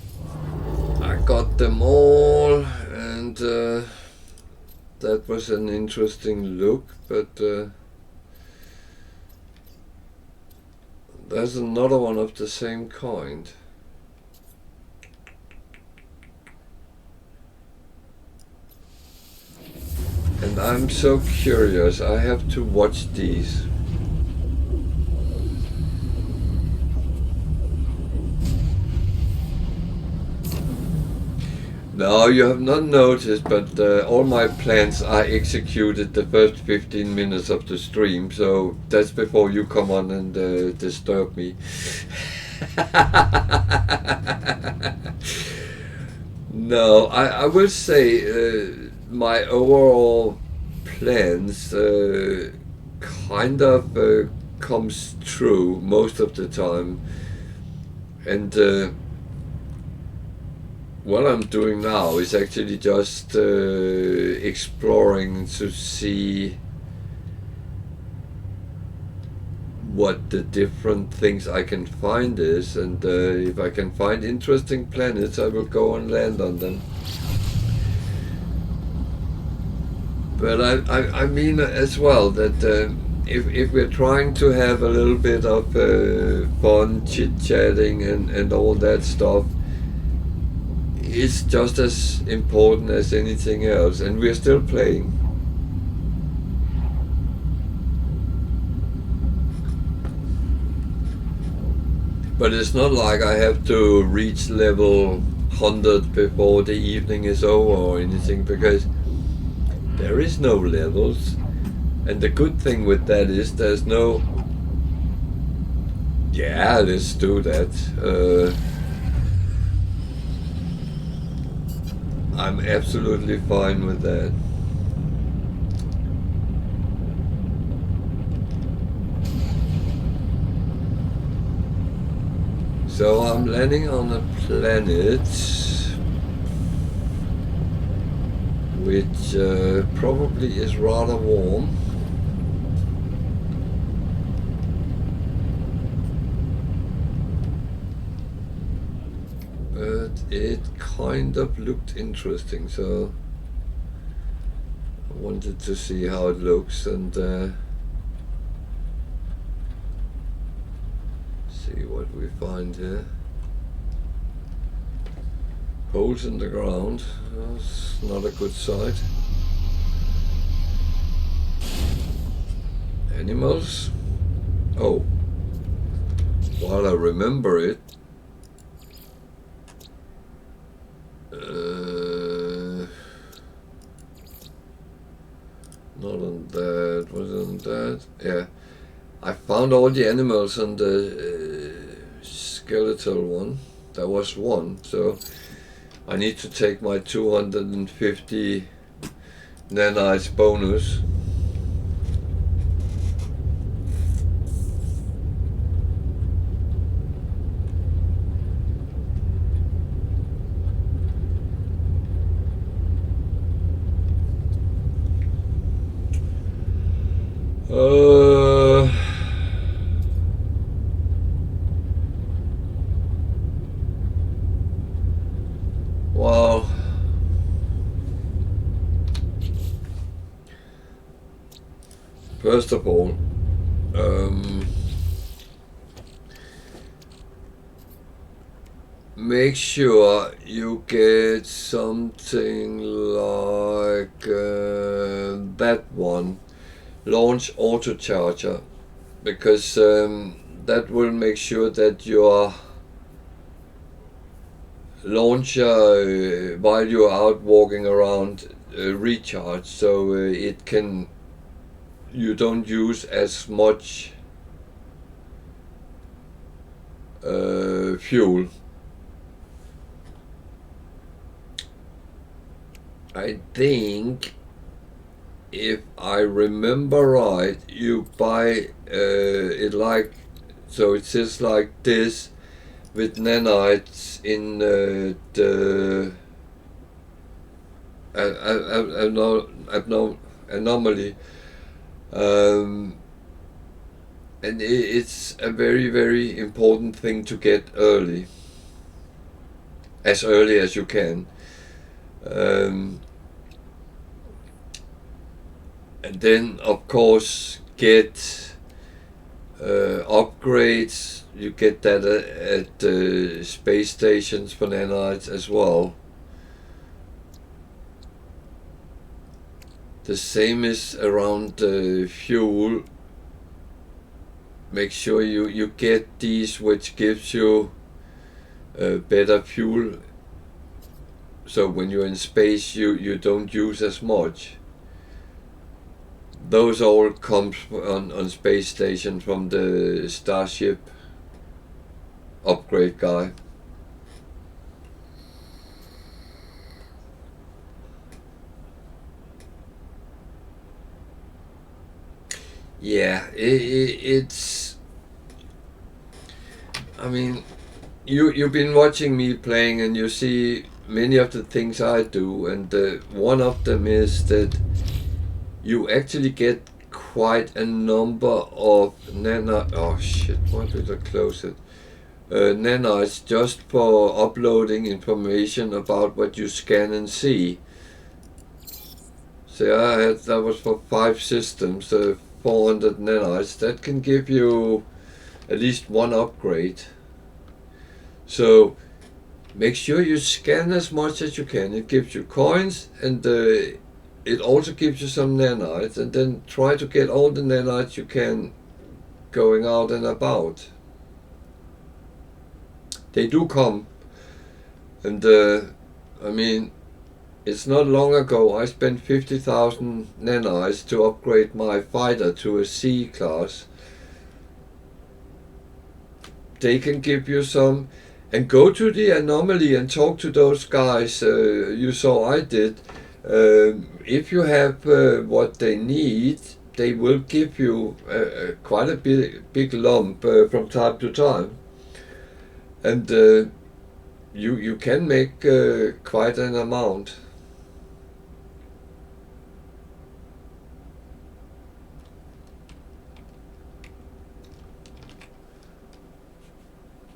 I got them all, and that was an interesting look, but there's another one of the same kind. And I'm so curious, I have to watch these. No, you have not noticed, but all my plans are executed the first 15 minutes of the stream, so that's before you come on and disturb me. No, I will say my overall plans kind of comes true most of the time, and what I'm doing now is actually just exploring to see what the different things I can find is, and if I can find interesting planets, I will go and land on them. But I mean as well that if we're trying to have a little bit of fun chit-chatting and all that stuff, it's just as important as anything else, and we're still playing. But it's not like I have to reach level 100 before the evening is over or anything, because there is no levels. And the good thing with that is there's no... Yeah, let's do that. I'm absolutely fine with that. So I'm landing on a planet which probably is rather warm. But it kind of looked interesting, so I wanted to see how it looks and see what we find here. Holes in the ground, that's not a good sight. Animals? Oh, while I remember it, Not on that. Was it on that? Yeah. I found all the animals on the skeletal one. There was one, so I need to take my 250 nanites bonus. Wow. First of all, make sure you get something like that one, launch auto charger, because that will make sure that your launcher, while you're out walking around, recharge, so you don't use as much fuel. I think, if I remember right, you buy it like, so it says like this, with nanites in the anomaly, and it's a very, very important thing to get early as you can. And then, of course, get upgrades. You get that at the space stations for nanites as well. The same is around fuel. Make sure you get these, which gives you better fuel. So when you're in space, you don't use as much. Those all come on space station from the Starship upgrade guy. Yeah, it's. I mean, you've been watching me playing, and you see many of the things I do, and one of them is that you actually get quite a number of oh shit, why did I close it? Nanites just for uploading information about what you scan and see. So that was for 5 systems, 400 nanites. That can give you at least one upgrade. So make sure you scan as much as you can. It gives you coins, and it also gives you some nanites, and then try to get all the nanites you can going out and about. They do come, and I mean, it's not long ago I spent 50,000 nanites to upgrade my fighter to a C class. They can give you some, and go to the anomaly and talk to those guys you saw I did. If you have what they need, they will give you quite a big lump from time to time, and you can make quite an amount.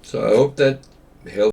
So I hope that helps.